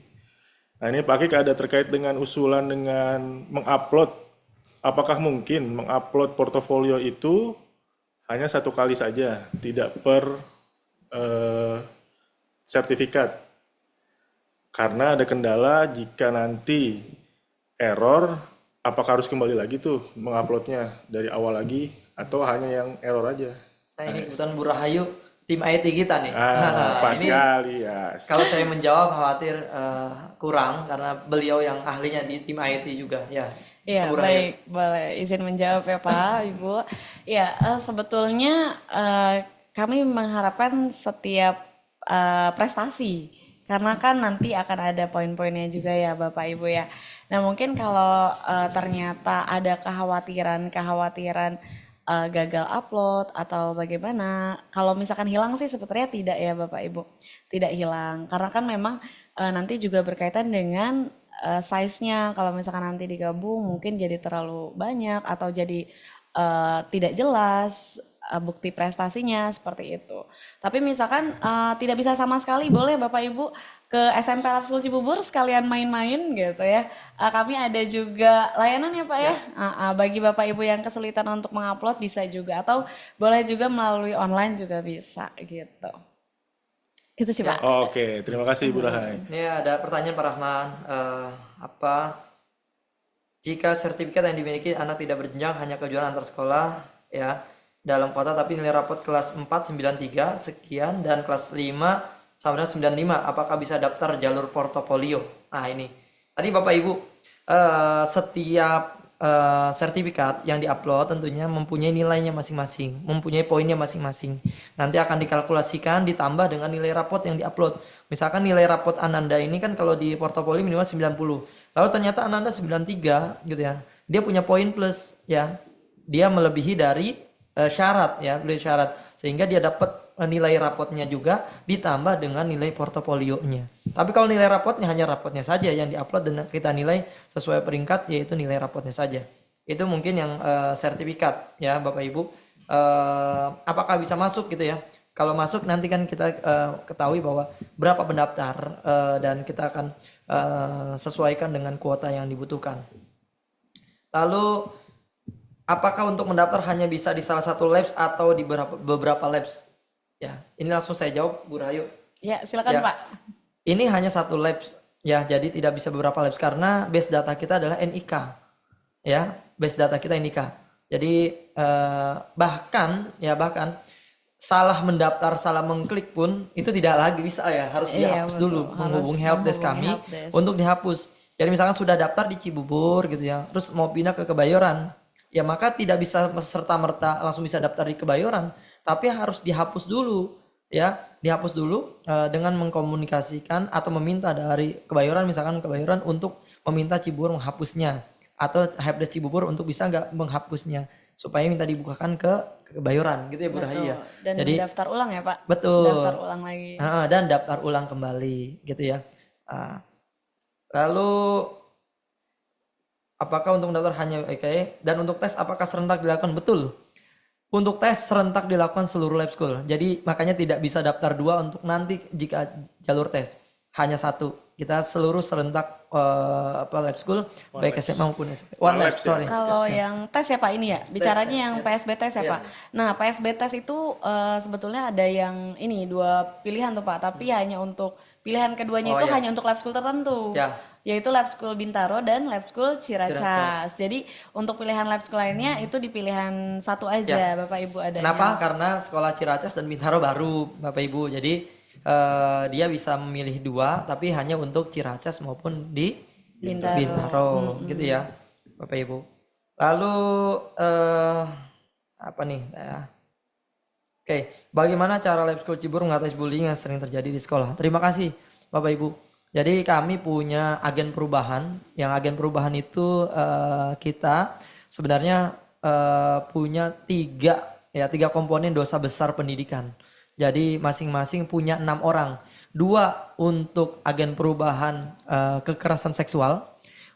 Nah, ini Pak Akik ada terkait dengan usulan dengan mengupload. Apakah mungkin mengupload portofolio itu hanya satu kali saja, tidak per sertifikat? Karena ada kendala jika nanti error, apakah harus kembali lagi tuh menguploadnya dari awal lagi atau hanya yang error aja? Nah, ini kebetulan Bu Rahayu, tim IT kita nih. Pas ini, sekali ya. Kalau saya menjawab khawatir kurang karena beliau yang ahlinya di tim IT juga ya. Iya, baik, boleh izin menjawab ya Pak, Ibu. Ya, sebetulnya kami mengharapkan setiap prestasi, karena kan nanti akan ada poin-poinnya juga ya Bapak Ibu ya. Nah, mungkin kalau ternyata ada kekhawatiran gagal upload atau bagaimana, kalau misalkan hilang sih sebetulnya tidak ya Bapak Ibu, tidak hilang. Karena kan memang nanti juga berkaitan dengan size-nya, kalau misalkan nanti digabung mungkin jadi terlalu banyak atau jadi tidak jelas bukti prestasinya seperti itu. Tapi misalkan tidak bisa sama sekali, boleh Bapak Ibu ke SMP Lab School Cibubur sekalian main-main gitu ya. Kami ada juga layanan ya Pak ya. Bagi Bapak Ibu yang kesulitan untuk mengupload bisa juga, atau boleh juga melalui online juga bisa gitu. Gitu sih Pak. Oke, terima kasih Ibu Rahai. Ini ada pertanyaan Pak Rahman, apa jika sertifikat yang dimiliki anak tidak berjenjang hanya kejuaraan antar sekolah ya dalam kota, tapi nilai rapot kelas 4 93 sekian dan kelas 5 sama dengan 95, apakah bisa daftar jalur portofolio? Nah, ini tadi Bapak Ibu, setiap sertifikat yang diupload tentunya mempunyai nilainya masing-masing, mempunyai poinnya masing-masing. Nanti akan dikalkulasikan ditambah dengan nilai rapot yang diupload. Misalkan nilai rapot Ananda ini kan kalau di portofolio minimal 90. Lalu ternyata Ananda 93 gitu ya. Dia punya poin plus ya. Dia melebihi dari syarat ya, beli syarat, sehingga dia dapat nilai rapotnya juga ditambah dengan nilai portofolionya. Tapi kalau nilai rapotnya hanya rapotnya saja yang diupload dan kita nilai sesuai peringkat, yaitu nilai rapotnya saja. Itu mungkin yang sertifikat ya Bapak Ibu. Apakah bisa masuk gitu ya? Kalau masuk nanti kan kita ketahui bahwa berapa pendaftar dan kita akan sesuaikan dengan kuota yang dibutuhkan. Lalu apakah untuk mendaftar hanya bisa di salah satu labs atau di beberapa labs? Ya, ini langsung saya jawab Bu Rahayu. Ya, silakan ya. Pak. Ini hanya satu labs ya, jadi tidak bisa beberapa labs karena base data kita adalah NIK. Ya, base data kita NIK. Jadi bahkan salah mendaftar, salah mengklik pun itu tidak lagi bisa ya, harus dihapus dulu, menghubungi helpdesk kami untuk dihapus. Jadi misalkan sudah daftar di Cibubur gitu ya, terus mau pindah ke Kebayoran, ya maka tidak bisa serta-merta langsung bisa daftar di Kebayoran, tapi harus dihapus dulu ya, dihapus dulu dengan mengkomunikasikan atau meminta dari Kebayoran, misalkan Kebayoran untuk meminta Cibubur menghapusnya atau helpdesk Cibubur untuk bisa nggak menghapusnya. supaya minta dibukakan ke Kebayoran gitu ya Bu Rahayu ya. Dan Jadi daftar ulang ya Pak. betul. Daftar ulang lagi. Dan daftar ulang kembali gitu ya. Lalu apakah untuk mendaftar hanya dan untuk tes apakah serentak dilakukan? Betul. Untuk tes serentak dilakukan seluruh lab school. Jadi makanya tidak bisa daftar 2 untuk nanti jika jalur tes. Hanya 1. Kita seluruh serentak lab school baik SMA maupun SMP. One lab, sorry. Kalau yang tes ya Pak ini ya, bicaranya yang PSB tes ya Pak. Nah PSB tes itu sebetulnya ada yang ini 2 pilihan tuh Pak, tapi hanya untuk pilihan keduanya itu hanya untuk lab school tertentu. Yaitu Lab School Bintaro dan Lab School Ciracas. Jadi untuk pilihan Lab School lainnya itu di pilihan 1 aja Bapak Ibu adanya. Kenapa? Karena sekolah Ciracas dan Bintaro baru Bapak Ibu. Jadi dia bisa memilih 2 tapi hanya untuk Ciracas maupun di Bintaro gitu ya Bapak Ibu. Lalu apa nih? Bagaimana cara Lab School Cibubur mengatasi bullying yang sering terjadi di sekolah? Terima kasih Bapak Ibu. Jadi kami punya agen perubahan. Yang agen perubahan itu kita sebenarnya punya 3 komponen dosa besar pendidikan. Jadi masing-masing punya 6 orang. 2 untuk agen perubahan kekerasan seksual,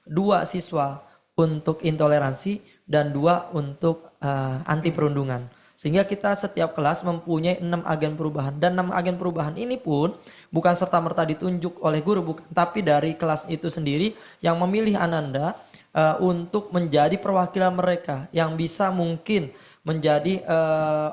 2 siswa untuk intoleransi, dan 2 untuk anti perundungan. Sehingga kita setiap kelas mempunyai 6 agen perubahan. Dan 6 agen perubahan ini pun bukan serta-merta ditunjuk oleh guru, bukan, tapi dari kelas itu sendiri yang memilih Ananda untuk menjadi perwakilan mereka. Yang bisa mungkin menjadi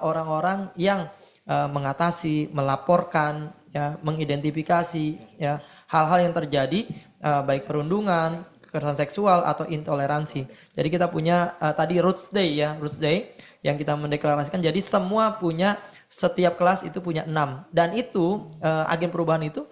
orang-orang yang mengatasi, melaporkan, ya, mengidentifikasi ya, hal-hal yang terjadi baik perundungan, kekerasan seksual atau intoleransi. Jadi kita punya tadi Roots Day ya, Roots Day yang kita mendeklarasikan. Jadi semua punya, setiap kelas itu punya 6. Dan itu agen perubahan itu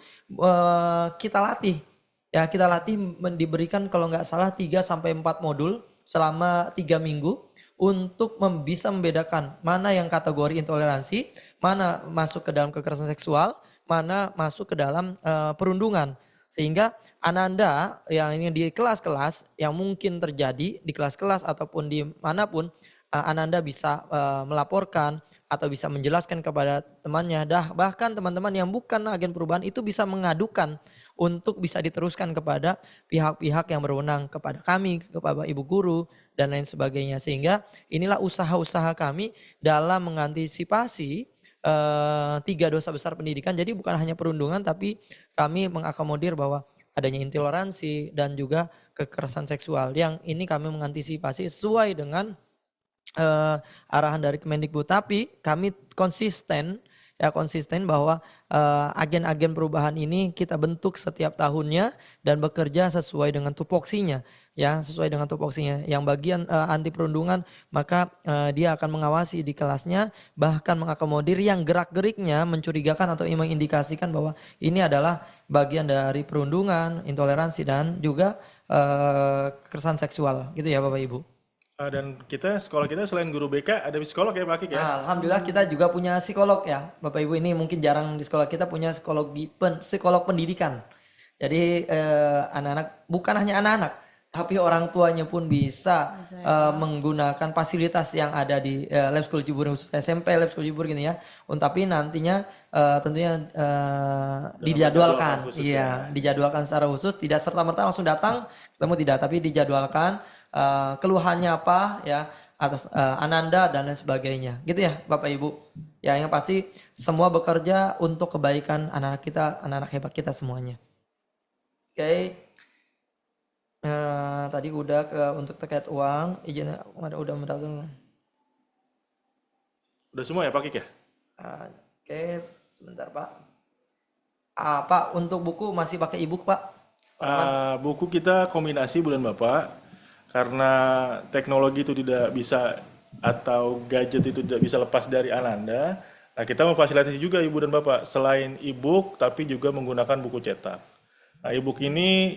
kita latih. Ya, kita latih diberikan kalau nggak salah 3-4 modul selama 3 minggu untuk bisa membedakan mana yang kategori intoleransi, mana masuk ke dalam kekerasan seksual, mana masuk ke dalam perundungan. Sehingga Ananda yang ini di kelas-kelas yang mungkin terjadi di kelas-kelas ataupun di manapun, Ananda bisa melaporkan atau bisa menjelaskan kepada temannya. Bahkan teman-teman yang bukan agen perubahan itu bisa mengadukan untuk bisa diteruskan kepada pihak-pihak yang berwenang, kepada kami, kepada ibu guru, dan lain sebagainya. Sehingga inilah usaha-usaha kami dalam mengantisipasi 3 dosa besar pendidikan. Jadi bukan hanya perundungan, tapi kami mengakomodir bahwa adanya intoleransi dan juga kekerasan seksual. Yang ini kami mengantisipasi sesuai dengan arahan dari Kemendikbud. Tapi kami konsisten bahwa agen-agen perubahan ini kita bentuk setiap tahunnya dan bekerja sesuai dengan tupoksinya, ya, sesuai dengan tupoksinya. Yang bagian anti perundungan, maka dia akan mengawasi di kelasnya, bahkan mengakomodir yang gerak-geriknya mencurigakan atau mengindikasikan bahwa ini adalah bagian dari perundungan, intoleransi, dan juga kekerasan seksual, gitu ya Bapak Ibu. Dan sekolah kita selain guru BK ada psikolog ya Pak Kik ya? Alhamdulillah kita juga punya psikolog ya Bapak Ibu. Ini mungkin jarang di sekolah kita punya psikolog pendidikan. Jadi anak-anak, bukan hanya anak-anak, tapi orang tuanya pun bisa menggunakan fasilitas yang ada di Lab School Cibubur, khusus SMP Lab School Cibubur gini ya. Tapi nantinya tentunya dijadwalkan, dijadwalkan secara khusus, tidak serta-merta langsung datang ketemu, tidak, tapi dijadwalkan. Keluhannya apa ya atas Ananda dan lain sebagainya, gitu ya Bapak Ibu. Ya, yang pasti semua bekerja untuk kebaikan anak-anak kita, anak-anak hebat kita semuanya. Oke. Tadi udah untuk terkait uang, izin udah mendaftar. Udah semua ya Pak Kik ya? Oke, sebentar Pak. Pak, untuk buku masih pakai e-book Pak? Buku kita kombinasi Bu dan Bapak. Karena teknologi itu tidak bisa, atau gadget itu tidak bisa lepas dari Ananda. Nah, kita memfasilitasi juga Ibu dan Bapak selain e-book tapi juga menggunakan buku cetak. Nah, e-book ini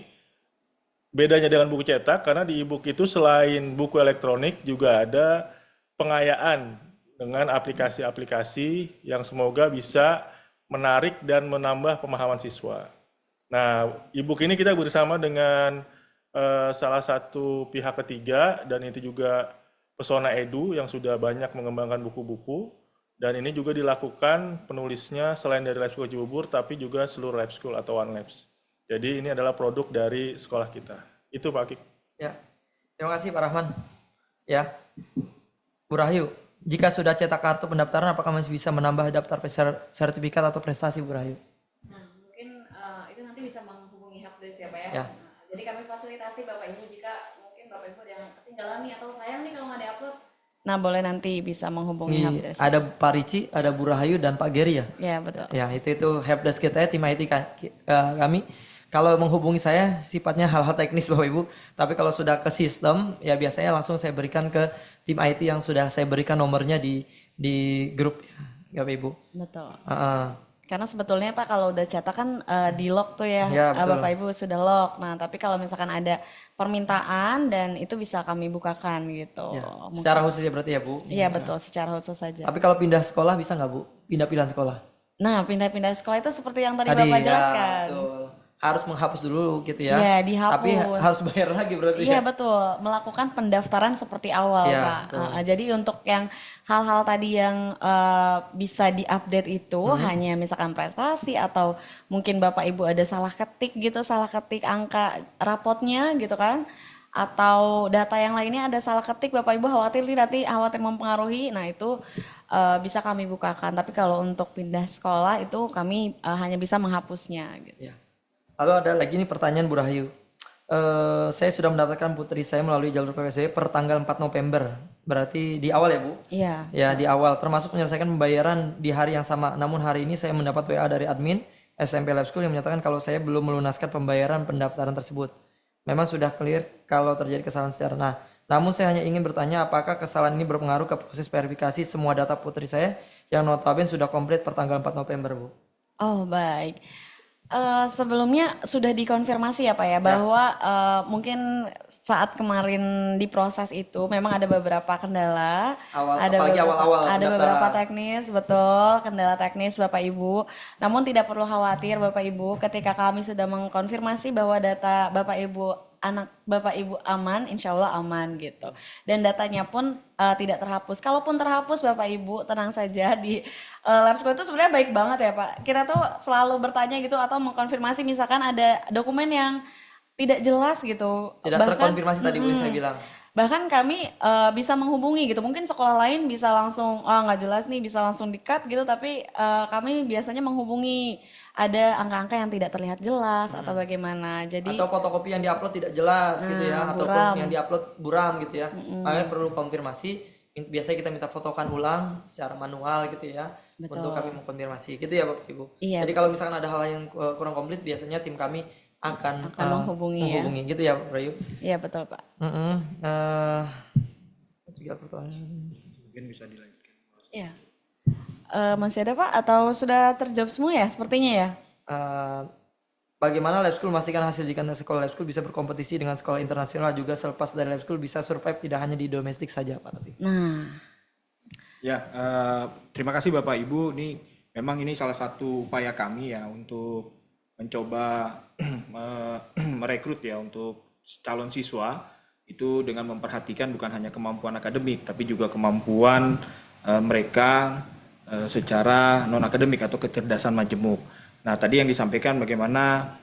bedanya dengan buku cetak karena di e-book itu selain buku elektronik juga ada pengayaan dengan aplikasi-aplikasi yang semoga bisa menarik dan menambah pemahaman siswa. Nah, e-book ini kita bersama dengan salah satu pihak ketiga, dan itu juga Pesona Edu yang sudah banyak mengembangkan buku-buku, dan ini juga dilakukan penulisnya selain dari Lab School Cibubur tapi juga seluruh Lab School atau One Labs. Jadi ini adalah produk dari sekolah kita. Itu Pak Kik. Ya, terima kasih Pak Rahman. Ya, Bu Rahayu, jika sudah cetak kartu pendaftaran, apakah masih bisa menambah daftar sertifikat atau prestasi, Bu Rahayu? Nah, mungkin itu nanti bisa menghubungi Helpdesk ya Pak ya. Ya. Nah, jadi kami fasilitasi Bapak Ibu jika mungkin Bapak Ibu ada yang ketinggalan nih atau sayang nih kalau nggak diupload. Nah, boleh nanti bisa menghubungi Helpdesk. Ada Pak Ricci, ada Bu Rahayu dan Pak Geri ya? Ya, betul. Ya, itu Helpdesk kita ya, tim IT kami. Kalau menghubungi saya sifatnya hal-hal teknis Bapak Ibu, tapi kalau sudah ke sistem ya biasanya langsung saya berikan ke tim IT yang sudah saya berikan nomornya di grup ya Bapak Ibu. Betul. Karena sebetulnya Pak kalau udah cetak kan di lock tuh ya, Bapak Ibu sudah lock. Nah, tapi kalau misalkan ada permintaan dan itu bisa kami bukakan gitu. Ya, secara khusus ya berarti ya Bu? Iya betul, secara khusus saja. Tapi kalau pindah sekolah bisa nggak Bu? Pindah pilihan sekolah? Nah, pindah-pindah sekolah itu seperti yang tadi Bapak jelaskan. Betul. Harus menghapus dulu gitu ya. Iya, dihapus. Tapi harus bayar lagi berarti Iya ya? betul, melakukan pendaftaran seperti awal Pak. Jadi untuk yang hal-hal tadi yang bisa diupdate itu hanya misalkan prestasi atau mungkin Bapak Ibu ada salah ketik angka rapotnya gitu kan. Atau data yang lainnya ada salah ketik Bapak Ibu khawatir mempengaruhi. Nah itu bisa kami bukakan. Tapi kalau untuk pindah sekolah itu kami hanya bisa menghapusnya gitu. Ya. Lalu ada lagi nih pertanyaan Bu Rahayu. Saya sudah mendaftarkan putri saya melalui jalur PPSB per tanggal 4 November. Berarti di awal ya Bu? Iya. Ya di awal, termasuk menyelesaikan pembayaran di hari yang sama. Namun hari ini saya mendapat WA dari admin SMP Lab School yang menyatakan kalau saya belum melunaskan pembayaran pendaftaran tersebut. Memang sudah clear kalau terjadi kesalahan secara. Namun saya hanya ingin bertanya apakah kesalahan ini berpengaruh ke proses verifikasi semua data putri saya yang notabene sudah komplit per tanggal 4 November Bu. Oh baik. Sebelumnya sudah dikonfirmasi ya Pak ya bahwa mungkin saat kemarin diproses itu memang ada beberapa kendala, ada beberapa teknis, betul kendala teknis Bapak Ibu. Namun tidak perlu khawatir Bapak Ibu, ketika kami sudah mengkonfirmasi bahwa data Bapak Ibu anak Bapak Ibu aman, insya Allah aman gitu. Dan datanya pun tidak terhapus. Kalaupun terhapus Bapak Ibu tenang saja di Lab School itu sebenarnya baik banget ya Pak. Kita tuh selalu bertanya gitu atau mengkonfirmasi misalkan ada dokumen yang tidak jelas gitu. Tidak terkonfirmasi tadi Bu saya bilang. Bahkan kami bisa menghubungi gitu. Mungkin sekolah lain bisa langsung nggak jelas nih bisa langsung di-cut gitu. Tapi kami biasanya menghubungi ada angka-angka yang tidak terlihat jelas atau bagaimana. Jadi atau fotokopi yang diupload tidak jelas gitu ya, ataupun yang diupload buram gitu ya. Makanya perlu konfirmasi. Biasanya kita minta fotokan ulang secara manual gitu ya. Betul. Untuk kami mengkonfirmasi gitu ya Bapak Ibu. Iya, jadi kalau misalkan ada hal yang kurang komplit biasanya tim kami akan menghubungi gitu ya Pak Rayu. Iya betul Pak. Tiga pertanyaan. Mungkin bisa dilanjutkan. Iya. Masih ada Pak atau sudah terjawab semua ya sepertinya ya? Bagaimana Lab School memastikan hasil didikan sekolah Lab School bisa berkompetisi dengan sekolah internasional juga selepas dari Lab School bisa survive tidak hanya di domestik saja Pak tapi. Nah. Ya, terima kasih Bapak Ibu. Memang ini salah satu upaya kami ya untuk mencoba merekrut ya untuk calon siswa itu dengan memperhatikan bukan hanya kemampuan akademik tapi juga kemampuan mereka secara non akademik atau kecerdasan majemuk. Nah, tadi yang disampaikan bagaimana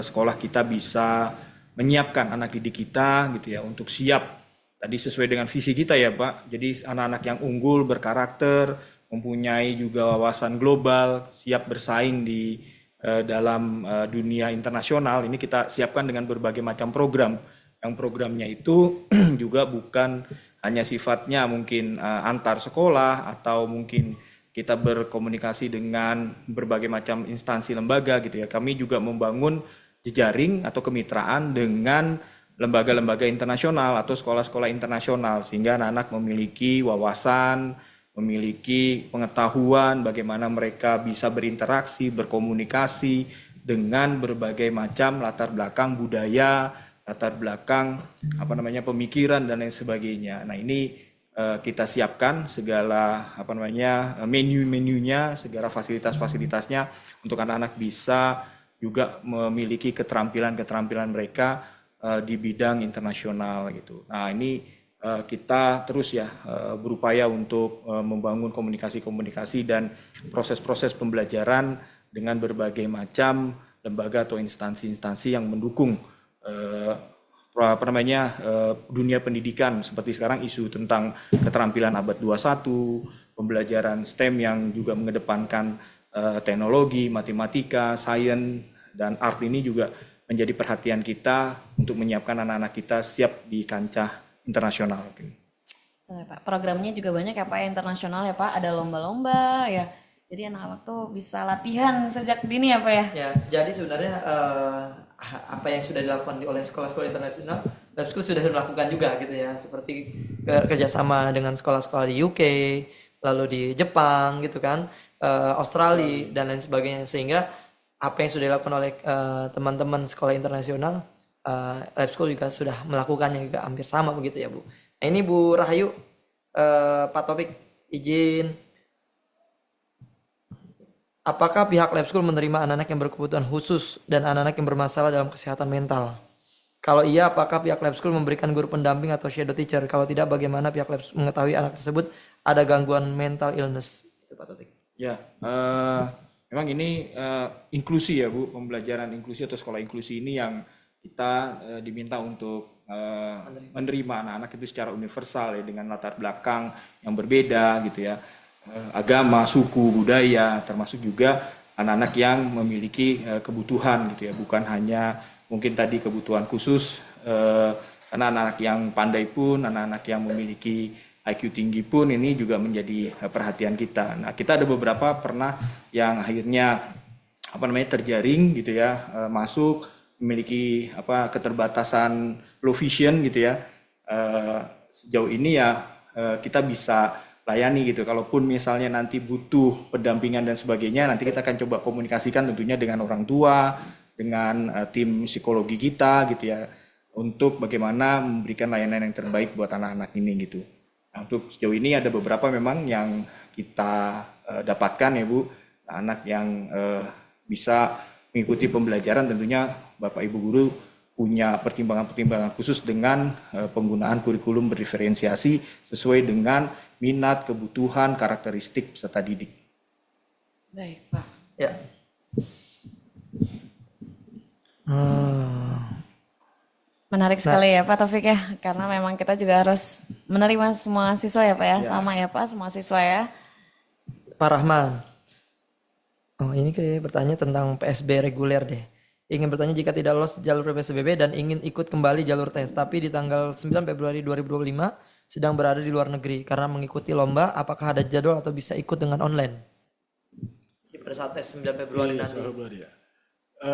sekolah kita bisa menyiapkan anak didik kita gitu ya untuk siap tadi sesuai dengan visi kita ya Pak. Jadi anak-anak yang unggul, berkarakter, mempunyai juga wawasan global, siap bersaing di dalam dunia internasional. Ini kita siapkan dengan berbagai macam program. Yang programnya itu juga bukan hanya sifatnya mungkin antar sekolah atau mungkin kita berkomunikasi dengan berbagai macam instansi lembaga gitu ya. Kami juga membangun jejaring atau kemitraan dengan lembaga-lembaga internasional atau sekolah-sekolah internasional sehingga anak-anak memiliki wawasan, memiliki pengetahuan bagaimana mereka bisa berinteraksi, berkomunikasi dengan berbagai macam latar belakang budaya, latar belakang pemikiran dan lain sebagainya. Nah, ini kita siapkan segala menu-menunya, segala fasilitas-fasilitasnya untuk anak-anak bisa juga memiliki keterampilan-keterampilan mereka di bidang internasional gitu. Nah, ini kita terus ya berupaya untuk membangun komunikasi-komunikasi dan proses-proses pembelajaran dengan berbagai macam lembaga atau instansi-instansi yang mendukung dunia pendidikan, seperti sekarang isu tentang keterampilan abad 21, pembelajaran STEM yang juga mengedepankan teknologi, matematika, sains, dan art ini juga menjadi perhatian kita untuk menyiapkan anak-anak kita siap di kancah internasional. Pak, programnya juga banyak ya Pak, internasional ya Pak, ada lomba-lomba ya. Jadi anak-anak tuh bisa latihan sejak dini ya Pak ya? Ya, jadi sebenarnya apa yang sudah dilakukan oleh sekolah-sekolah internasional, Lab School sudah melakukan juga gitu ya, seperti kerjasama dengan sekolah-sekolah di UK, lalu di Jepang gitu kan, Australia dan lain sebagainya, sehingga apa yang sudah dilakukan oleh teman-teman sekolah internasional, Lab School juga sudah melakukannya juga hampir sama begitu ya Bu. Nah ini Bu Rahayu, Pak Taufik izin, apakah pihak Lab School menerima anak-anak yang berkebutuhan khusus dan anak-anak yang bermasalah dalam kesehatan mental? Kalau iya, apakah pihak Lab School memberikan guru pendamping atau shadow teacher? Kalau tidak, bagaimana pihak Lab School mengetahui anak tersebut ada gangguan mental illness? Itu Pak Taufik. Ya, memang ini inklusi ya Bu, pembelajaran inklusi atau sekolah inklusi ini yang kita diminta untuk menerima anak-anak itu secara universal ya, dengan latar belakang yang berbeda gitu ya, agama, suku, budaya, termasuk juga anak-anak yang memiliki kebutuhan gitu ya, bukan hanya mungkin tadi kebutuhan khusus, karena anak-anak yang pandai pun, anak-anak yang memiliki IQ tinggi pun ini juga menjadi perhatian kita. Nah, kita ada beberapa pernah yang akhirnya terjaring gitu ya, masuk memiliki keterbatasan low vision gitu ya. Sejauh ini ya kita bisa layani gitu. Kalaupun misalnya nanti butuh pendampingan dan sebagainya, nanti kita akan coba komunikasikan tentunya dengan orang tua, dengan tim psikologi kita gitu ya, untuk bagaimana memberikan layanan yang terbaik buat anak-anak ini gitu. Nah, untuk sejauh ini ada beberapa memang yang kita dapatkan ya Bu, anak yang bisa mengikuti pembelajaran, tentunya Bapak Ibu guru punya pertimbangan-pertimbangan khusus dengan penggunaan kurikulum berdiferensiasi sesuai dengan minat, kebutuhan, karakteristik peserta didik. Baik Pak. Ya. Menarik sekali ya Pak Taufik ya, karena memang kita juga harus menerima semua siswa ya Pak ya, sama ya Pak semua siswa ya. Pak Rahman, ini kayak bertanya tentang PSB reguler deh. Ingin bertanya, jika tidak lolos jalur PSBB dan ingin ikut kembali jalur tes, tapi di tanggal 9 Februari 2025 sedang berada di luar negeri karena mengikuti lomba, apakah ada jadwal atau bisa ikut dengan online? Pada saat tes 9 Februari nanti. Ya.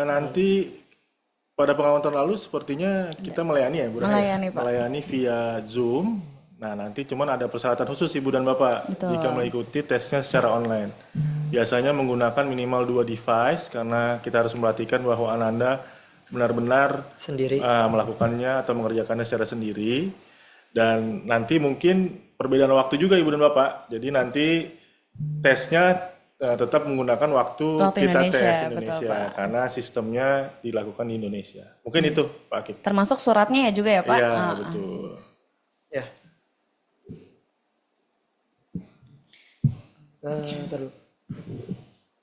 Nanti pada pengalaman tahun lalu sepertinya kita melayani ya Bu Rahaya? Melayani via Zoom. Nah nanti cuman ada persyaratan khusus Ibu dan Bapak. Betul. Jika mengikuti tesnya secara online. Biasanya menggunakan minimal 2 device karena kita harus memperhatikan bahwa Anda benar-benar sendiri melakukannya atau mengerjakannya secara sendiri. Dan nanti mungkin perbedaan waktu juga Ibu dan Bapak. Jadi nanti tesnya tetap menggunakan waktu kita tes Indonesia, betul, karena sistemnya dilakukan di Indonesia. Mungkin itu Pak Akib. Termasuk suratnya ya juga ya Pak? Iya betul. Ya.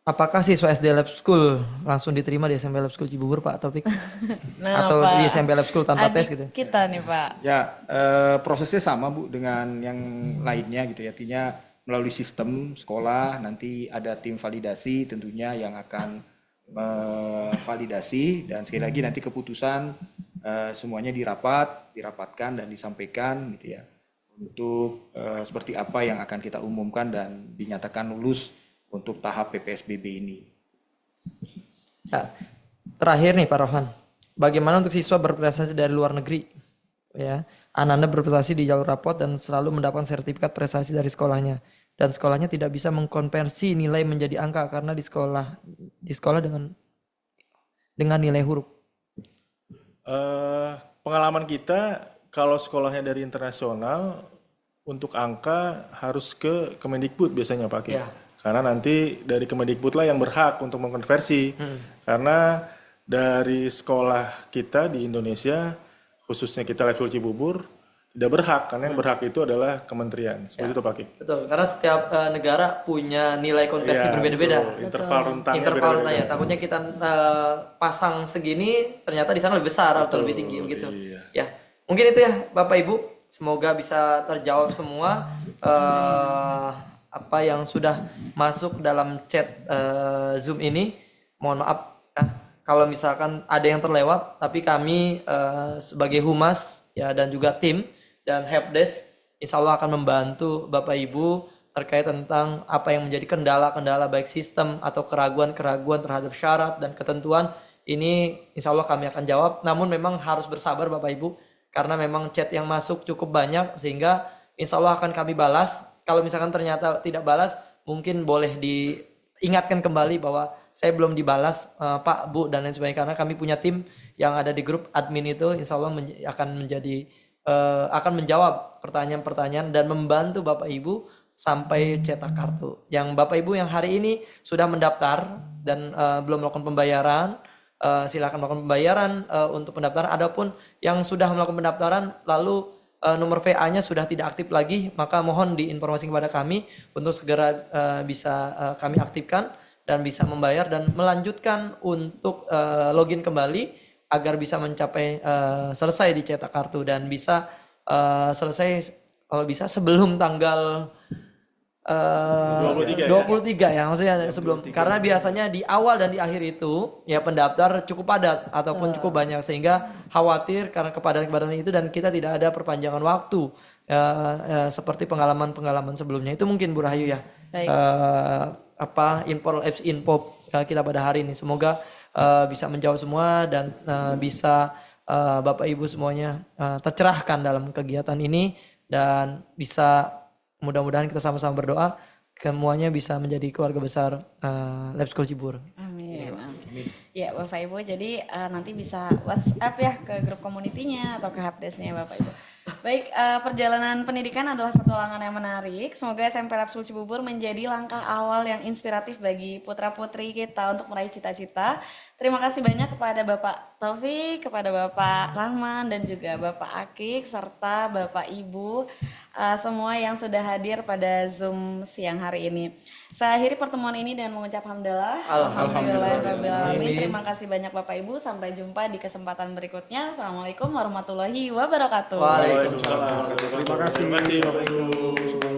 Apakah siswa SD Lab School langsung diterima di SMP Lab School Cibubur Pak Taufik? Atau Pak, di SMP Lab School tanpa tes gitu? Kita nih Pak. Ya, prosesnya sama Bu dengan yang lainnya gitu ya. Artinya melalui sistem sekolah nanti ada tim validasi tentunya yang akan validasi, dan sekali lagi nanti keputusan semuanya dirapatkan dan disampaikan gitu ya, untuk seperti apa yang akan kita umumkan dan dinyatakan lulus untuk tahap PPSBB ini. Ya, terakhir nih Pak Rohan, bagaimana untuk siswa berprestasi dari luar negeri? Ya, anak-anak berprestasi di jalur rapot dan selalu mendapatkan sertifikat prestasi dari sekolahnya, dan sekolahnya tidak bisa mengkonversi nilai menjadi angka karena di sekolah dengan nilai huruf. Pengalaman kita kalau sekolahnya dari internasional untuk angka harus ke Kemendikbud biasanya Pak Ki. Ya. Karena nanti dari Kemendikbud lah yang berhak untuk mengkonversi. Karena dari sekolah kita di Indonesia, khususnya kita Lab School Cibubur, tidak berhak, karena yang berhak itu adalah kementerian. Seperti itu Pak Kik. Betul, karena setiap negara punya nilai konversi berbeda-beda. Interval rentangnya beda-beda. Takutnya kita pasang segini, ternyata di sana lebih besar atau lebih tinggi begitu. Ya, mungkin itu ya Bapak Ibu. Semoga bisa terjawab semua apa yang sudah masuk dalam chat Zoom ini. Mohon maaf ya, kalau misalkan ada yang terlewat, tapi kami sebagai humas ya dan juga tim dan helpdesk insya Allah akan membantu Bapak Ibu terkait tentang apa yang menjadi kendala-kendala baik sistem atau keraguan-keraguan terhadap syarat dan ketentuan. Ini insya Allah kami akan jawab, namun memang harus bersabar Bapak Ibu karena memang chat yang masuk cukup banyak sehingga insya Allah akan kami balas. Kalau misalkan ternyata tidak balas, mungkin boleh diingatkan kembali bahwa saya belum dibalas Pak, Bu dan lain sebagainya, karena kami punya tim yang ada di grup admin itu insya Allah akan menjawab pertanyaan-pertanyaan dan membantu Bapak Ibu sampai cetak kartu. Yang Bapak Ibu yang hari ini sudah mendaftar dan belum melakukan pembayaran, silakan melakukan pembayaran untuk pendaftaran. Adapun yang sudah melakukan pendaftaran lalu nomor VA-nya sudah tidak aktif lagi, maka mohon diinformasi kepada kami untuk segera bisa kami aktifkan dan bisa membayar dan melanjutkan untuk login kembali agar bisa mencapai selesai dicetak kartu dan bisa selesai kalau bisa sebelum tanggal 23 ya maksudnya sebelum, karena biasanya di awal dan di akhir itu ya pendaftar cukup padat ataupun cukup banyak sehingga khawatir karena kepadatan itu dan kita tidak ada perpanjangan waktu seperti pengalaman sebelumnya. Itu mungkin Bu Rahayu ya. Info kita pada hari ini. Semoga bisa menjawab semua dan bisa Bapak Ibu semuanya tercerahkan dalam kegiatan ini dan bisa mudah-mudahan kita sama-sama berdoa semuanya bisa menjadi keluarga besar Lab School Cibubur. Amin. Ya Bapak Ibu, jadi nanti bisa WhatsApp ya ke grup komunitinya atau ke helpdesk-nya Bapak Ibu. Baik, perjalanan pendidikan adalah petualangan yang menarik. Semoga SMP Lab School Cibubur menjadi langkah awal yang inspiratif bagi putra-putri kita untuk meraih cita-cita. Terima kasih banyak kepada Bapak Taufik, kepada Bapak Rahman dan juga Bapak Akik serta Bapak Ibu semua yang sudah hadir pada Zoom siang hari ini. Saya akhiri pertemuan ini dengan mengucap hamdalah. Alhamdulillahirrahmanirrahim. Terima kasih banyak Bapak Ibu. Sampai jumpa di kesempatan berikutnya. Assalamualaikum warahmatullahi wabarakatuh. Waalaikumsalam. Terima kasih Bapak Ibu.